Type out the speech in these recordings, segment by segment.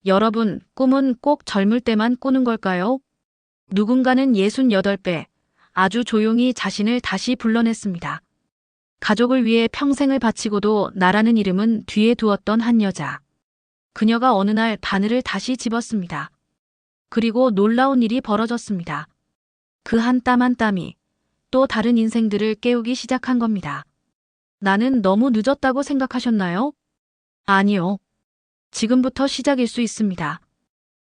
여러분, 꿈은 꼭 젊을 때만 꾸는 걸까요? 누군가는 68배, 아주 조용히 자신을 다시 불러냈습니다. 가족을 위해 평생을 바치고도 나라는 이름은 뒤에 두었던 한 여자. 그녀가 어느 날 바늘을 다시 집었습니다. 그리고 놀라운 일이 벌어졌습니다. 그 한 땀 한 땀이 또 다른 인생들을 깨우기 시작한 겁니다. 나는 너무 늦었다고 생각하셨나요? 아니요. 지금부터 시작일 수 있습니다.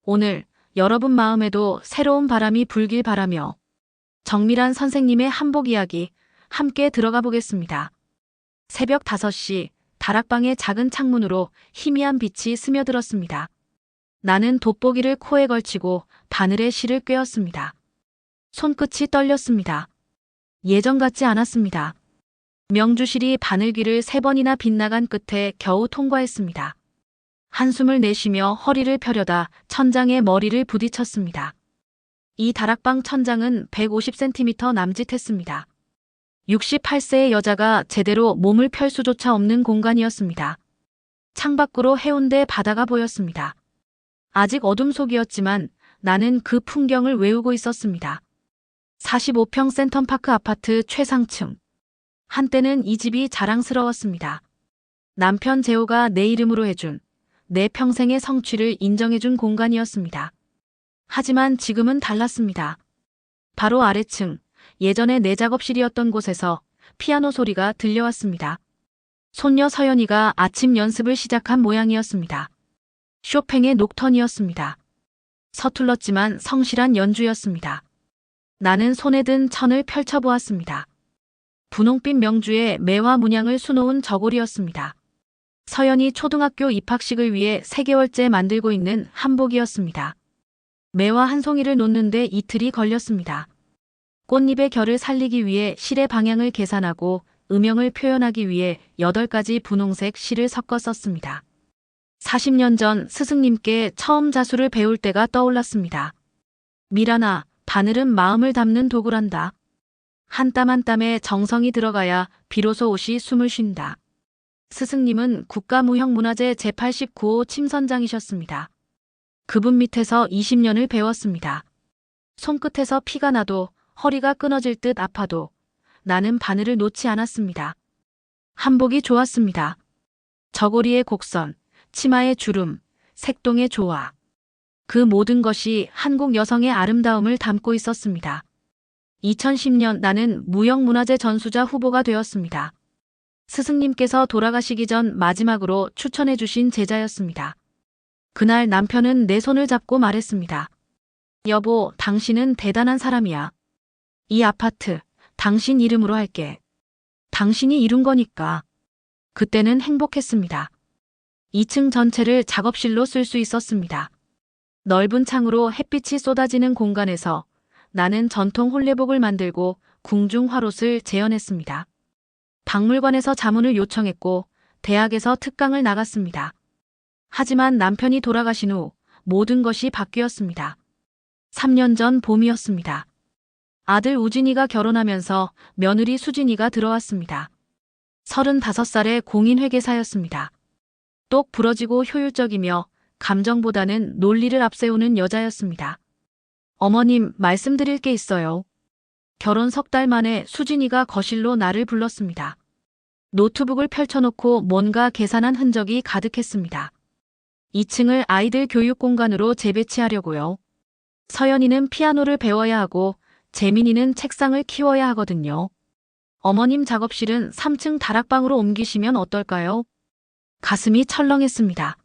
오늘 여러분 마음에도 새로운 바람이 불길 바라며 정밀한 선생님의 한복 이야기 함께 들어가 보겠습니다. 새벽 5시 다락방의 작은 창문으로 희미한 빛이 스며들었습니다. 나는 돋보기를 코에 걸치고 바늘에 실을 꿰었습니다. 손끝이 떨렸습니다. 예전 같지 않았습니다. 명주실이 바늘귀를 3번이나 빗나간 끝에 겨우 통과했습니다. 한숨을 내쉬며 허리를 펴려다 천장에 머리를 부딪혔습니다. 이 다락방 천장은 150cm 남짓했습니다. 68세의 여자가 제대로 몸을 펼 수조차 없는 공간이었습니다. 창밖으로 해운대 바다가 보였습니다. 아직 어둠 속이었지만 나는 그 풍경을 외우고 있었습니다. 45평 센텀파크 아파트 최상층. 한때는 이 집이 자랑스러웠습니다. 남편 재호가 내 이름으로 해준, 내 평생의 성취를 인정해준 공간이었습니다. 하지만 지금은 달랐습니다. 바로 아래층, 예전에 내 작업실이었던 곳에서 피아노 소리가 들려왔습니다. 손녀 서연이가 아침 연습을 시작한 모양이었습니다. 쇼팽의 녹턴이었습니다. 서툴렀지만 성실한 연주였습니다. 나는 손에 든 천을 펼쳐보았습니다. 분홍빛 명주에 매화 문양을 수놓은 저고리였습니다. 서연이 초등학교 입학식을 위해 3개월째 만들고 있는 한복이었습니다. 매화 한 송이를 놓는데 이틀이 걸렸습니다. 꽃잎의 결을 살리기 위해 실의 방향을 계산하고 음영을 표현하기 위해 8가지 분홍색 실을 섞어 썼습니다. 40년 전 스승님께 처음 자수를 배울 때가 떠올랐습니다. 미란아, 바늘은 마음을 담는 도구란다. 한 땀 한 땀에 정성이 들어가야 비로소 옷이 숨을 쉰다. 스승님은 국가무형문화재 제89호 침선장이셨습니다. 그분 밑에서 20년을 배웠습니다. 손끝에서 피가 나도 허리가 끊어질 듯 아파도 나는 바늘을 놓지 않았습니다. 한복이 좋았습니다. 저고리의 곡선, 치마의 주름, 색동의 조화. 그 모든 것이 한국 여성의 아름다움을 담고 있었습니다. 2010년 나는 무형문화재 전수자 후보가 되었습니다. 스승님께서 돌아가시기 전 마지막으로 추천해 주신 제자였습니다. 그날 남편은 내 손을 잡고 말했습니다. 여보, 당신은 대단한 사람이야. 이 아파트, 당신 이름으로 할게. 당신이 이룬 거니까. 그때는 행복했습니다. 2층 전체를 작업실로 쓸 수 있었습니다. 넓은 창으로 햇빛이 쏟아지는 공간에서 나는 전통 홀레복을 만들고 궁중 화롯을 재현했습니다. 박물관에서 자문을 요청했고 대학에서 특강을 나갔습니다. 하지만 남편이 돌아가신 후 모든 것이 바뀌었습니다. 3년 전 봄이었습니다. 아들 우진이가 결혼하면서 며느리 수진이가 들어왔습니다. 35살의 공인회계사였습니다. 똑 부러지고 효율적이며 감정보다는 논리를 앞세우는 여자였습니다. 어머님, 말씀드릴 게 있어요. 결혼 석 달 만에 수진이가 거실로 나를 불렀습니다. 노트북을 펼쳐놓고 뭔가 계산한 흔적이 가득했습니다. 2층을 아이들 교육 공간으로 재배치하려고요. 서연이는 피아노를 배워야 하고 재민이는 책상을 키워야 하거든요. 어머님 작업실은 3층 다락방으로 옮기시면 어떨까요? 가슴이 철렁했습니다.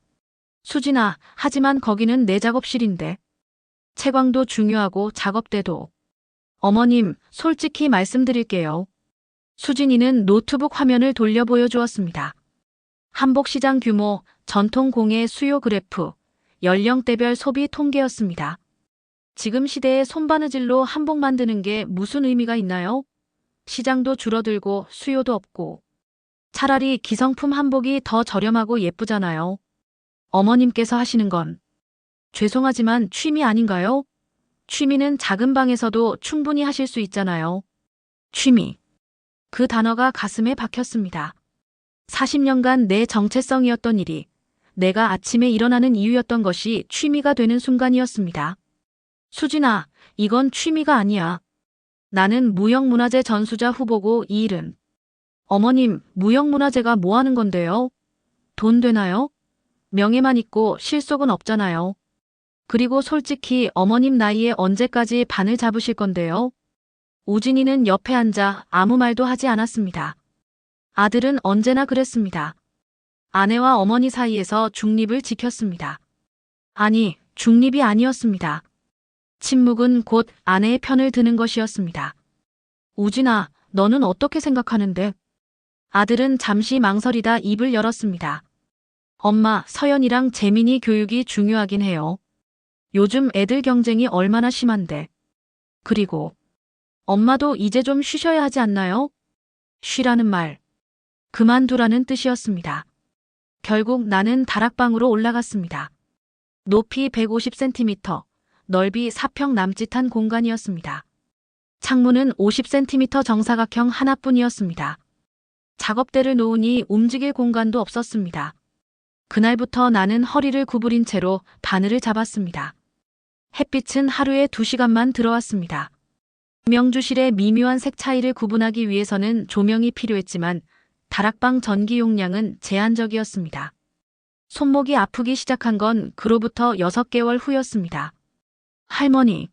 수진아, 하지만 거기는 내 작업실인데. 채광도 중요하고 작업대도. 어머님, 솔직히 말씀드릴게요. 수진이는 노트북 화면을 돌려 보여주었습니다. 한복시장 규모, 전통 공예 수요 그래프, 연령대별 소비 통계였습니다. 지금 시대에 손바느질로 한복 만드는 게 무슨 의미가 있나요? 시장도 줄어들고 수요도 없고. 차라리 기성품 한복이 더 저렴하고 예쁘잖아요. 어머님께서 하시는 건 죄송하지만 취미 아닌가요? 취미는 작은 방에서도 충분히 하실 수 있잖아요. 취미. 그 단어가 가슴에 박혔습니다. 40년간 내 정체성이었던 일이 내가 아침에 일어나는 이유였던 것이 취미가 되는 순간이었습니다. 수진아, 이건 취미가 아니야. 나는 무형문화재 전수자 후보고 이 일은. 어머님, 무형문화재가 뭐 하는 건데요? 돈 되나요? 명예만 있고 실속은 없잖아요. 그리고 솔직히 어머님 나이에 언제까지 반을 잡으실 건데요? 우진이는 옆에 앉아 아무 말도 하지 않았습니다. 아들은 언제나 그랬습니다. 아내와 어머니 사이에서 중립을 지켰습니다. 아니, 중립이 아니었습니다. 침묵은 곧 아내의 편을 드는 것이었습니다. 우진아, 너는 어떻게 생각하는데? 아들은 잠시 망설이다 입을 열었습니다. 엄마, 서연이랑 재민이 교육이 중요하긴 해요. 요즘 애들 경쟁이 얼마나 심한데. 그리고 엄마도 이제 좀 쉬셔야 하지 않나요? 쉬라는 말. 그만두라는 뜻이었습니다. 결국 나는 다락방으로 올라갔습니다. 높이 150cm, 넓이 4평 남짓한 공간이었습니다. 창문은 50cm 정사각형 하나뿐이었습니다. 작업대를 놓으니 움직일 공간도 없었습니다. 그날부터 나는 허리를 구부린 채로 바늘을 잡았습니다. 햇빛은 하루에 2시간만 들어왔습니다. 명주실의 미묘한 색 차이를 구분하기 위해서는 조명이 필요했지만 다락방 전기 용량은 제한적이었습니다. 손목이 아프기 시작한 건 그로부터 6개월 후였습니다. 할머니.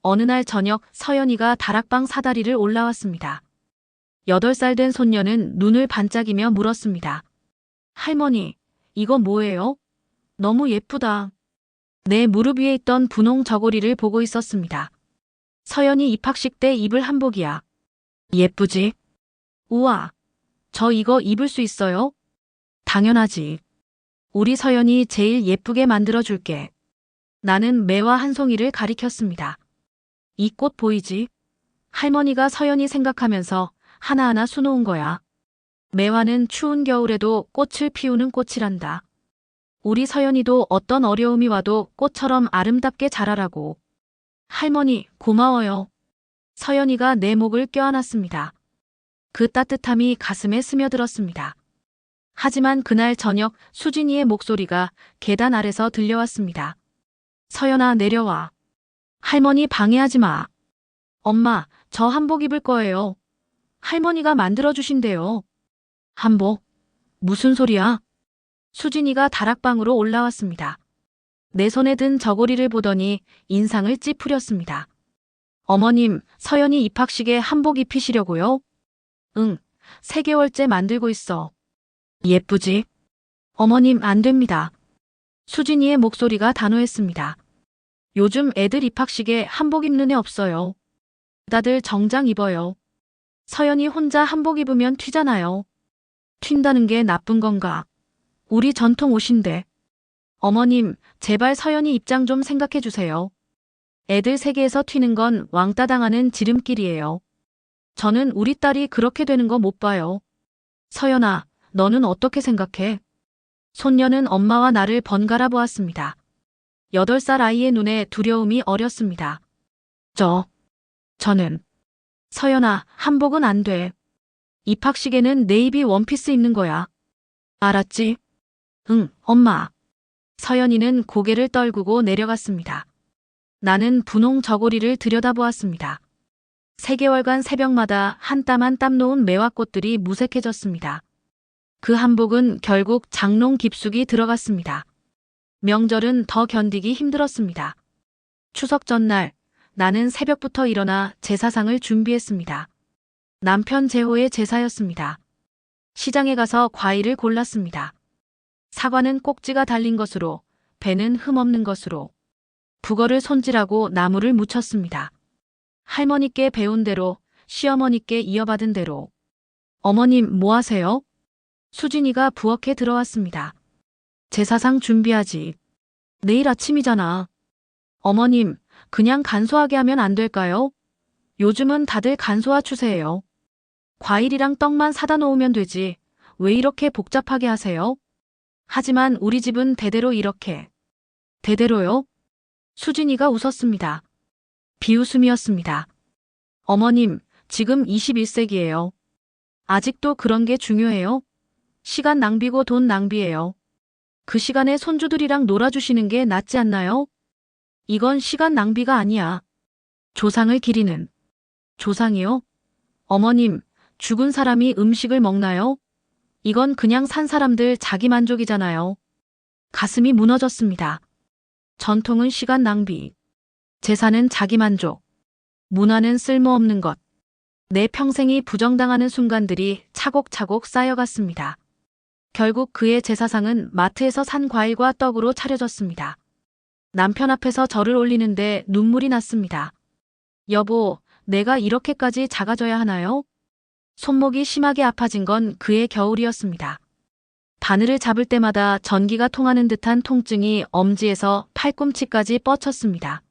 어느 날 저녁 서연이가 다락방 사다리를 올라왔습니다. 8살 된 손녀는 눈을 반짝이며 물었습니다. 할머니, 이거 뭐예요? 너무 예쁘다. 내 무릎 위에 있던 분홍 저고리를 보고 있었습니다. 서연이 입학식 때 입을 한복이야. 예쁘지? 우와, 저 이거 입을 수 있어요? 당연하지. 우리 서연이 제일 예쁘게 만들어줄게. 나는 매와 한 송이를 가리켰습니다. 이 꽃 보이지? 할머니가 서연이 생각하면서 하나하나 수놓은 거야. 매화는 추운 겨울에도 꽃을 피우는 꽃이란다. 우리 서연이도 어떤 어려움이 와도 꽃처럼 아름답게 자라라고. 할머니, 고마워요. 서연이가 내 목을 껴안았습니다. 그 따뜻함이 가슴에 스며들었습니다. 하지만 그날 저녁 수진이의 목소리가 계단 아래서 들려왔습니다. 서연아, 내려와. 할머니 방해하지 마. 엄마, 저 한복 입을 거예요. 할머니가 만들어주신대요. 한복? 무슨 소리야? 수진이가 다락방으로 올라왔습니다. 내 손에 든 저고리를 보더니 인상을 찌푸렸습니다. 어머님, 서연이 입학식에 한복 입히시려고요? 응, 3개월째 만들고 있어. 예쁘지? 어머님, 안 됩니다. 수진이의 목소리가 단호했습니다. 요즘 애들 입학식에 한복 입는 애 없어요. 다들 정장 입어요. 서연이 혼자 한복 입으면 튀잖아요. 튄다는 게 나쁜 건가? 우리 전통 옷인데. 어머님, 제발 서연이 입장 좀 생각해 주세요. 애들 세계에서 튀는 건 왕따 당하는 지름길이에요. 저는 우리 딸이 그렇게 되는 거 못 봐요. 서연아, 너는 어떻게 생각해? 손녀는 엄마와 나를 번갈아 보았습니다. 8살 아이의 눈에 두려움이 어렸습니다. 저는. 서연아, 한복은 안 돼. 입학식에는 네이비 원피스 입는 거야. 알았지? 응, 엄마. 서연이는 고개를 떨구고 내려갔습니다. 나는 분홍 저고리를 들여다보았습니다. 3개월간 새벽마다 한 땀 한 땀 놓은 매화꽃들이 무색해졌습니다. 그 한복은 결국 장롱 깊숙이 들어갔습니다. 명절은 더 견디기 힘들었습니다. 추석 전날 나는 새벽부터 일어나 제사상을 준비했습니다. 남편 재호의 제사였습니다. 시장에 가서 과일을 골랐습니다. 사과는 꼭지가 달린 것으로, 배는 흠없는 것으로. 북어를 손질하고 나무를 묻혔습니다. 할머니께 배운 대로, 시어머니께 이어받은 대로. 어머님, 뭐 하세요? 수진이가 부엌에 들어왔습니다. 제사상 준비하지. 내일 아침이잖아. 어머님, 그냥 간소하게 하면 안 될까요? 요즘은 다들 간소화 추세예요. 과일이랑 떡만 사다 놓으면 되지. 왜 이렇게 복잡하게 하세요? 하지만 우리 집은 대대로 이렇게. 대대로요? 수진이가 웃었습니다. 비웃음이었습니다. 어머님, 지금 21세기예요. 아직도 그런 게 중요해요? 시간 낭비고 돈 낭비예요. 그 시간에 손주들이랑 놀아주시는 게 낫지 않나요? 이건 시간 낭비가 아니야. 조상을 기리는. 조상이요? 어머님, 죽은 사람이 음식을 먹나요? 이건 그냥 산 사람들 자기 만족이잖아요. 가슴이 무너졌습니다. 전통은 시간 낭비. 제사는 자기 만족. 문화는 쓸모없는 것. 내 평생이 부정당하는 순간들이 차곡차곡 쌓여갔습니다. 결국 그의 제사상은 마트에서 산 과일과 떡으로 차려졌습니다. 남편 앞에서 절을 올리는데 눈물이 났습니다. 여보, 내가 이렇게까지 작아져야 하나요? 손목이 심하게 아파진 건 그의 겨울이었습니다. 바늘을 잡을 때마다 전기가 통하는 듯한 통증이 엄지에서 팔꿈치까지 뻗쳤습니다.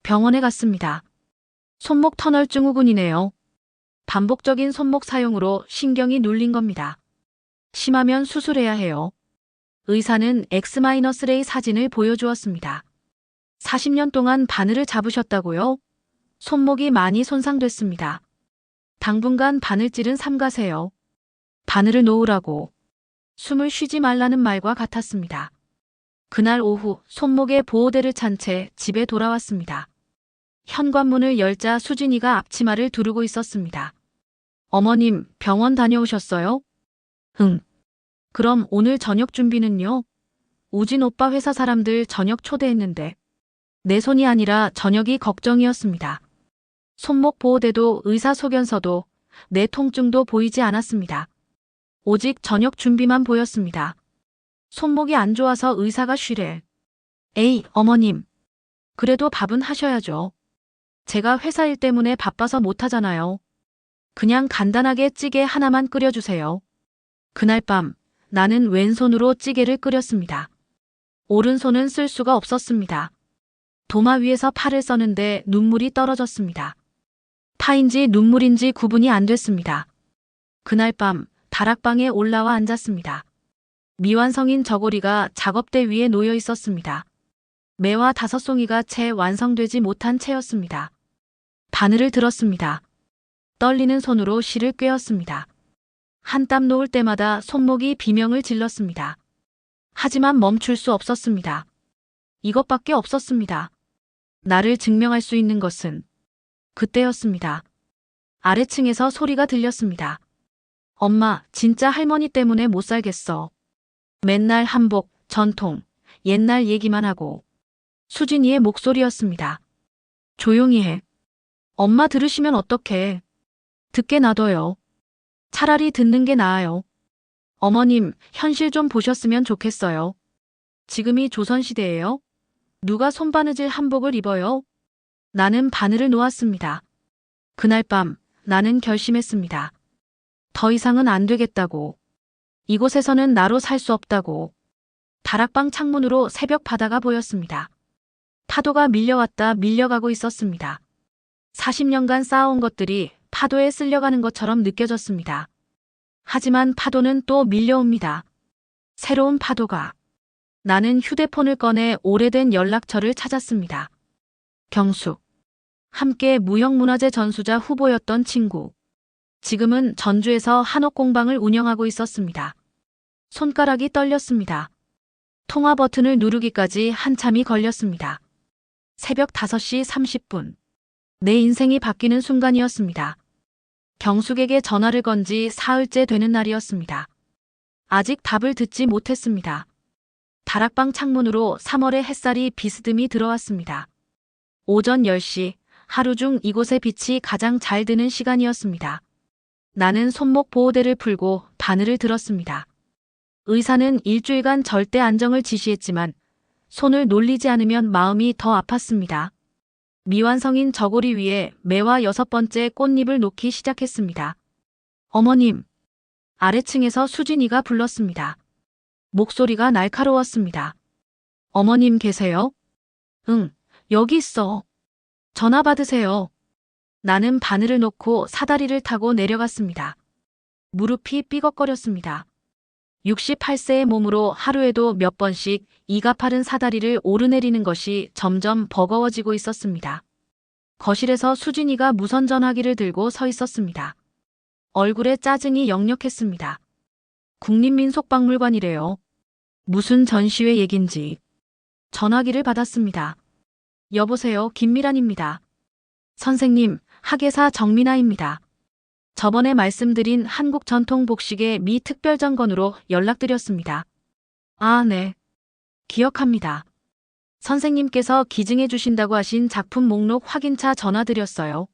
병원에 갔습니다. 손목 터널 증후군이네요. 반복적인 손목 사용으로 신경이 눌린 겁니다. 심하면 수술해야 해요. 의사는 X-ray 사진을 보여주었습니다. 40년 동안 바늘을 잡으셨다고요? 손목이 많이 손상됐습니다. 당분간 바늘질은 삼가세요. 바늘을 놓으라고. 숨을 쉬지 말라는 말과 같았습니다. 그날 오후 손목에 보호대를 찬 채 집에 돌아왔습니다. 현관문을 열자 수진이가 앞치마를 두르고 있었습니다. 어머님, 병원 다녀오셨어요? 응. 그럼 오늘 저녁 준비는요? 우진 오빠 회사 사람들 저녁 초대했는데. 내 손이 아니라 저녁이 걱정이었습니다. 손목 보호대도 의사소견서도 내 통증도 보이지 않았습니다. 오직 저녁 준비만 보였습니다. 손목이 안 좋아서 의사가 쉬래. 에이, 어머님. 그래도 밥은 하셔야죠. 제가 회사 일 때문에 바빠서 못하잖아요. 그냥 간단하게 찌개 하나만 끓여주세요. 그날 밤 나는 왼손으로 찌개를 끓였습니다. 오른손은 쓸 수가 없었습니다. 도마 위에서 파를 써는데 눈물이 떨어졌습니다. 파인지 눈물인지 구분이 안 됐습니다. 그날 밤 다락방에 올라와 앉았습니다. 미완성인 저고리가 작업대 위에 놓여 있었습니다. 매와 5송이가 채 완성되지 못한 채였습니다. 바늘을 들었습니다. 떨리는 손으로 실을 꿰었습니다. 한 땀 놓을 때마다 손목이 비명을 질렀습니다. 하지만 멈출 수 없었습니다. 이것밖에 없었습니다. 나를 증명할 수 있는 것은 그때였습니다. 아래층에서 소리가 들렸습니다. 엄마, 진짜 할머니 때문에 못 살겠어. 맨날 한복, 전통, 옛날 얘기만 하고. 수진이의 목소리였습니다. 조용히 해. 엄마 들으시면 어떡해. 듣게 놔둬요. 차라리 듣는 게 나아요. 어머님, 현실 좀 보셨으면 좋겠어요. 지금이 조선시대예요? 누가 손바느질 한복을 입어요? 나는 바늘을 놓았습니다. 그날 밤 나는 결심했습니다. 더 이상은 안 되겠다고. 이곳에서는 나로 살 수 없다고. 다락방 창문으로 새벽 바다가 보였습니다. 파도가 밀려왔다 밀려가고 있었습니다. 40년간 쌓아온 것들이 파도에 쓸려가는 것처럼 느껴졌습니다. 하지만 파도는 또 밀려옵니다. 새로운 파도가. 나는 휴대폰을 꺼내 오래된 연락처를 찾았습니다. 경숙. 함께 무형문화재 전수자 후보였던 친구. 지금은 전주에서 한옥 공방을 운영하고 있었습니다. 손가락이 떨렸습니다. 통화 버튼을 누르기까지 한참이 걸렸습니다. 새벽 5시 30분. 내 인생이 바뀌는 순간이었습니다. 경숙에게 전화를 건 지 사흘째 되는 날이었습니다. 아직 답을 듣지 못했습니다. 다락방 창문으로 3월의 햇살이 비스듬히 들어왔습니다. 오전 10시, 하루 중 이곳의 빛이 가장 잘 드는 시간이었습니다. 나는 손목 보호대를 풀고 바늘을 들었습니다. 의사는 일주일간 절대 안정을 지시했지만 손을 놀리지 않으면 마음이 더 아팠습니다. 미완성인 저고리 위에 매와 6번째 꽃잎을 놓기 시작했습니다. 어머님. 아래층에서 수진이가 불렀습니다. 목소리가 날카로웠습니다. 어머님 계세요? 응, 여기 있어. 전화 받으세요. 나는 바늘을 놓고 사다리를 타고 내려갔습니다. 무릎이 삐걱거렸습니다. 68세의 몸으로 하루에도 몇 번씩 이 가파른 사다리를 오르내리는 것이 점점 버거워지고 있었습니다. 거실에서 수진이가 무선 전화기를 들고 서 있었습니다. 얼굴에 짜증이 역력했습니다. 국립민속박물관이래요. 무슨 전시회 얘긴지 전화기를 받았습니다. 여보세요, 김미란입니다. 선생님, 학예사 정민아입니다. 저번에 말씀드린 한국전통복식의 미 특별전건으로 연락드렸습니다. 아, 네. 기억합니다. 선생님께서 기증해 주신다고 하신 작품 목록 확인차 전화드렸어요.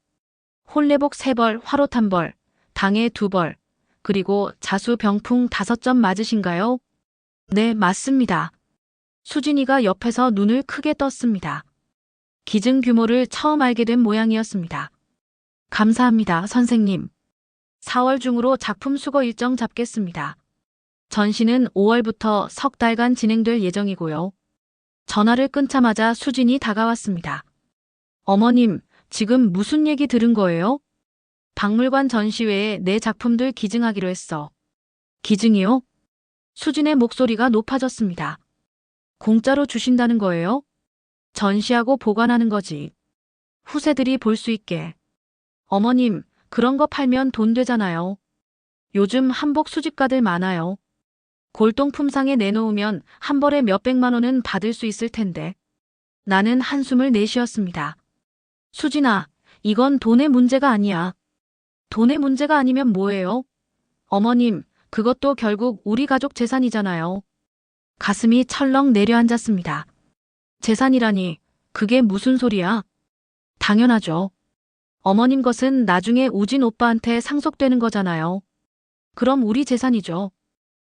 홀레복 3벌, 화롯 1벌, 당해 2벌, 그리고 자수 병풍 5점 맞으신가요? 네, 맞습니다. 수진이가 옆에서 눈을 크게 떴습니다. 기증 규모를 처음 알게 된 모양이었습니다. 감사합니다, 선생님. 4월 중으로 작품 수거 일정 잡겠습니다. 전시는 5월부터 석 달간 진행될 예정이고요. 전화를 끊자마자 수진이 다가왔습니다. 어머님, 지금 무슨 얘기 들은 거예요? 박물관 전시회에 내 작품들 기증하기로 했어. 기증이요? 수진의 목소리가 높아졌습니다. 공짜로 주신다는 거예요? 전시하고 보관하는 거지. 후세들이 볼 수 있게. 어머님, 그런 거 팔면 돈 되잖아요. 요즘 한복 수집가들 많아요. 골동품상에 내놓으면 한 벌에 몇백만 원은 받을 수 있을 텐데. 나는 한숨을 내쉬었습니다. 수진아, 이건 돈의 문제가 아니야. 돈의 문제가 아니면 뭐예요? 어머님, 그것도 결국 우리 가족 재산이잖아요. 가슴이 철렁 내려앉았습니다. 재산이라니, 그게 무슨 소리야? 당연하죠. 어머님 것은 나중에 우진 오빠한테 상속되는 거잖아요. 그럼 우리 재산이죠.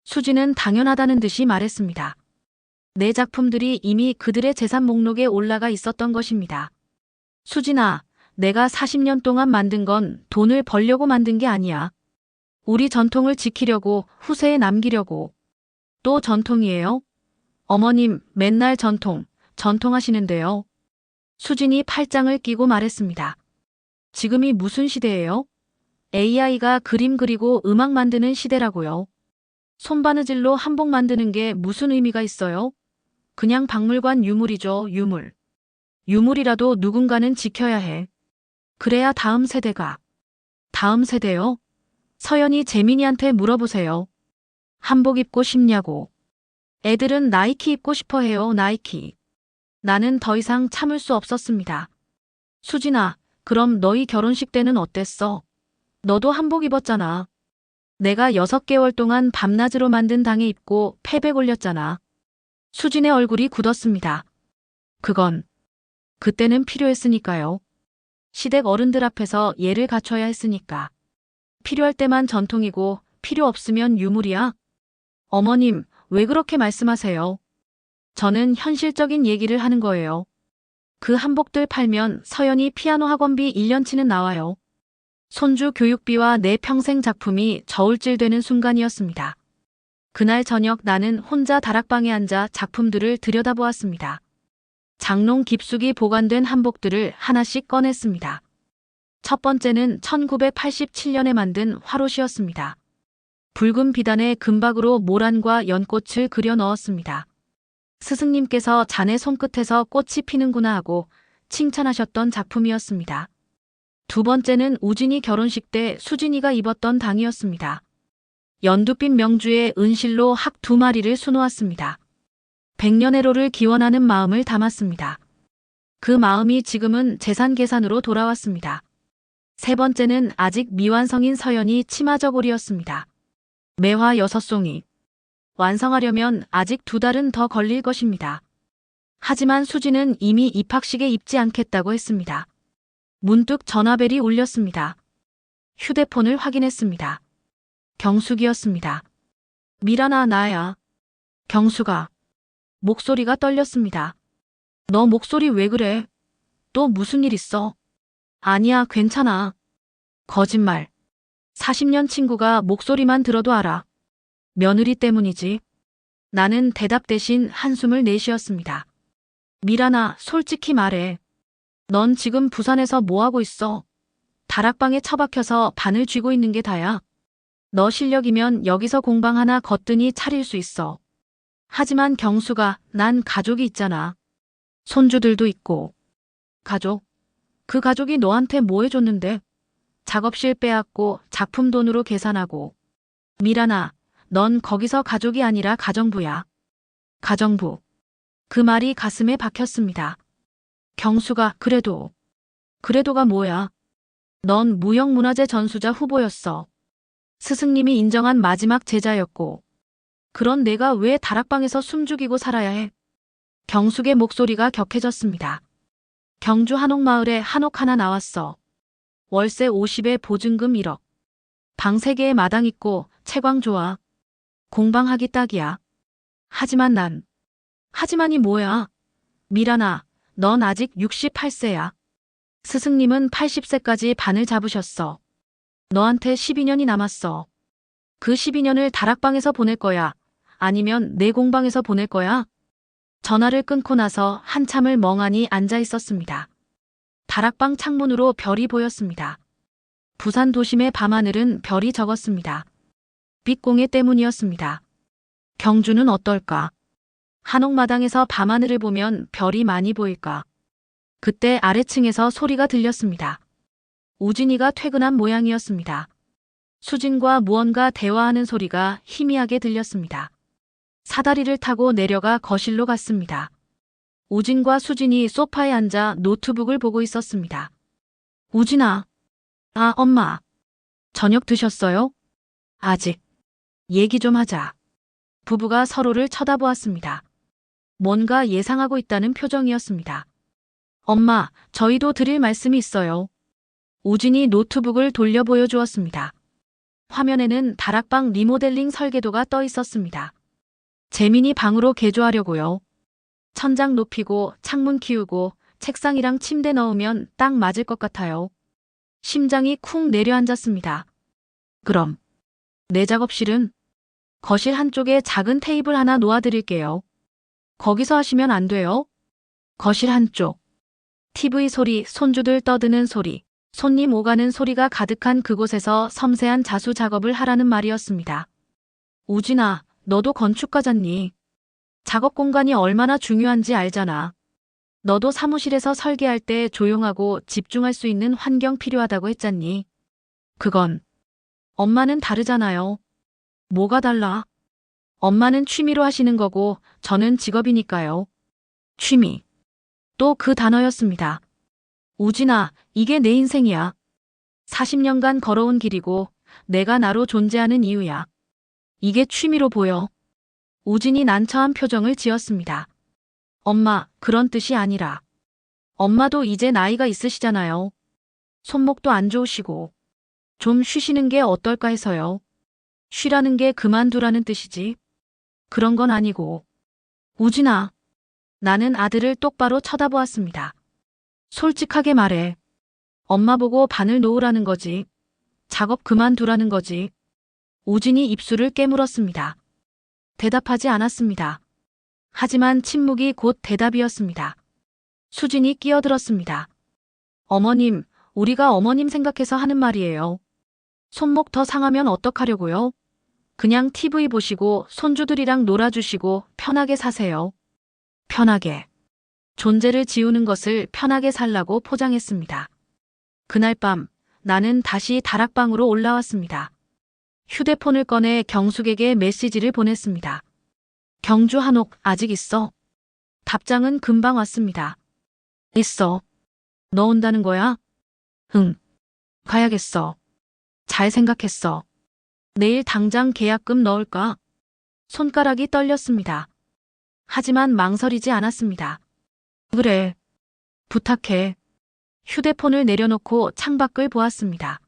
수지는 당연하다는 듯이 말했습니다. 내 작품들이 이미 그들의 재산 목록에 올라가 있었던 것입니다. 수진아, 내가 40년 동안 만든 건 돈을 벌려고 만든 게 아니야. 우리 전통을 지키려고, 후세에 남기려고. 또 전통이에요? 어머님, 맨날 전통 하시는데요. 수진이 팔짱을 끼고 말했습니다. 지금이 무슨 시대예요? AI가 그림 그리고 음악 만드는 시대라고요. 손바느질로 한복 만드는 게 무슨 의미가 있어요? 그냥 박물관 유물이죠, 유물. 유물이라도 누군가는 지켜야 해. 그래야 다음 세대가. 다음 세대요? 서연이 재민이한테 물어보세요. 한복 입고 싶냐고. 애들은 나이키 입고 싶어 해요, 나이키. 나는 더 이상 참을 수 없었습니다. 수진아, 그럼 너희 결혼식 때는 어땠어? 너도 한복 입었잖아. 내가 6개월 동안 밤낮으로 만든 당에 입고 패백 올렸잖아. 수진의 얼굴이 굳었습니다. 그건 그때는 필요했으니까요. 시댁 어른들 앞에서 예를 갖춰야 했으니까. 필요할 때만 전통이고 필요 없으면 유물이야? 어머님, 왜 그렇게 말씀하세요? 저는 현실적인 얘기를 하는 거예요. 그 한복들 팔면 서연이 피아노 학원비 1년치는 나와요. 손주 교육비와 내 평생 작품이 저울질되는 순간이었습니다. 그날 저녁 나는 혼자 다락방에 앉아 작품들을 들여다보았습니다. 장롱 깊숙이 보관된 한복들을 하나씩 꺼냈습니다. 첫 번째는 1987년에 만든 화롯이었습니다. 붉은 비단에 금박으로 모란과 연꽃을 그려 넣었습니다. 스승님께서 자네 손끝에서 꽃이 피는구나 하고 칭찬하셨던 작품이었습니다. 두 번째는 우진이 결혼식 때 수진이가 입었던 당이었습니다. 연두빛 명주에 은실로 학 2마리를 수놓았습니다. 백년해로를 기원하는 마음을 담았습니다. 그 마음이 지금은 재산 계산으로 돌아왔습니다. 세 번째는 아직 미완성인 서연이 치마저고리였습니다. 매화 6송이. 완성하려면 아직 2달은 더 걸릴 것입니다. 하지만 수지는 이미 입학식에 입지 않겠다고 했습니다. 문득 전화벨이 울렸습니다. 휴대폰을 확인했습니다. 경숙이었습니다. 미란아, 나야. 경숙아. 목소리가 떨렸습니다. 너 목소리 왜 그래? 또 무슨 일 있어? 아니야, 괜찮아. 거짓말. 40년 친구가 목소리만 들어도 알아. 며느리 때문이지. 나는 대답 대신 한숨을 내쉬었습니다. 미란아, 솔직히 말해. 넌 지금 부산에서 뭐하고 있어? 다락방에 처박혀서 바늘 쥐고 있는 게 다야. 너 실력이면 여기서 공방 하나 거뜬히 차릴 수 있어. 하지만 경수가, 난 가족이 있잖아. 손주들도 있고. 가족? 그 가족이 너한테 뭐 해줬는데? 작업실 빼앗고 작품 돈으로 계산하고. 미란아, 넌 거기서 가족이 아니라 가정부야. 가정부. 그 말이 가슴에 박혔습니다. 경수가 그래도가 뭐야? 넌 무형문화재 전수자 후보였어. 스승님이 인정한 마지막 제자였고. 그런 내가 왜 다락방에서 숨죽이고 살아야 해? 경숙의 목소리가 격해졌습니다. 경주 한옥마을에 한옥 하나 나왔어. 월세 50에 보증금 1억. 방 3개에 마당 있고 채광 좋아. 공방하기 딱이야. 하지만이 뭐야? 미란아, 넌 아직 68세야. 스승님은 80세까지 반을 잡으셨어. 너한테 12년이 남았어. 그 12년을 다락방에서 보낼 거야? 아니면 내 공방에서 보낼 거야? 전화를 끊고 나서 한참을 멍하니 앉아 있었습니다. 다락방 창문으로 별이 보였습니다. 부산 도심의 밤하늘은 별이 적었습니다. 빛공해 때문이었습니다. 경주는 어떨까? 한옥마당에서 밤하늘을 보면 별이 많이 보일까? 그때 아래층에서 소리가 들렸습니다. 우진이가 퇴근한 모양이었습니다. 수진과 무언가 대화하는 소리가 희미하게 들렸습니다. 사다리를 타고 내려가 거실로 갔습니다. 우진과 수진이 소파에 앉아 노트북을 보고 있었습니다. 우진아. 아, 엄마. 저녁 드셨어요? 아직. 얘기 좀 하자. 부부가 서로를 쳐다보았습니다. 뭔가 예상하고 있다는 표정이었습니다. 엄마, 저희도 드릴 말씀이 있어요. 우진이 노트북을 돌려 보여주었습니다. 화면에는 다락방 리모델링 설계도가 떠 있었습니다. 재민이 방으로 개조하려고요. 천장 높이고 창문 키우고 책상이랑 침대 넣으면 딱 맞을 것 같아요. 심장이 쿵 내려앉았습니다. 그럼 내 작업실은? 거실 한쪽에 작은 테이블 하나 놓아드릴게요. 거기서 하시면 안 돼요? 거실 한쪽. TV 소리, 손주들 떠드는 소리, 손님 오가는 소리가 가득한 그곳에서 섬세한 자수 작업을 하라는 말이었습니다. 우진아, 너도 건축가잖니. 작업 공간이 얼마나 중요한지 알잖아. 너도 사무실에서 설계할 때 조용하고 집중할 수 있는 환경 필요하다고 했잖니. 그건 엄마는 다르잖아요. 뭐가 달라? 엄마는 취미로 하시는 거고 저는 직업이니까요. 취미. 또 그 단어였습니다. 우진아, 이게 내 인생이야. 40년간 걸어온 길이고 내가 나로 존재하는 이유야. 이게 취미로 보여. 우진이 난처한 표정을 지었습니다. 엄마, 그런 뜻이 아니라. 엄마도 이제 나이가 있으시잖아요. 손목도 안 좋으시고. 좀 쉬시는 게 어떨까 해서요. 쉬라는 게 그만두라는 뜻이지. 그런 건 아니고. 우진아. 나는 아들을 똑바로 쳐다보았습니다. 솔직하게 말해. 엄마 보고 바늘 놓으라는 거지. 작업 그만두라는 거지. 우진이 입술을 깨물었습니다. 대답하지 않았습니다. 하지만 침묵이 곧 대답이었습니다. 수진이 끼어들었습니다. 어머님, 우리가 어머님 생각해서 하는 말이에요. 손목 더 상하면 어떡하려고요? 그냥 TV 보시고 손주들이랑 놀아주시고 편하게 사세요. 편하게. 존재를 지우는 것을 편하게 살라고 포장했습니다. 그날 밤 나는 다시 다락방으로 올라왔습니다. 휴대폰을 꺼내 경숙에게 메시지를 보냈습니다. 경주 한옥 아직 있어? 답장은 금방 왔습니다. 있어. 너 온다는 거야? 응. 가야겠어. 잘 생각했어. 내일 당장 계약금 넣을까? 손가락이 떨렸습니다. 하지만 망설이지 않았습니다. 그래. 부탁해. 휴대폰을 내려놓고 창밖을 보았습니다.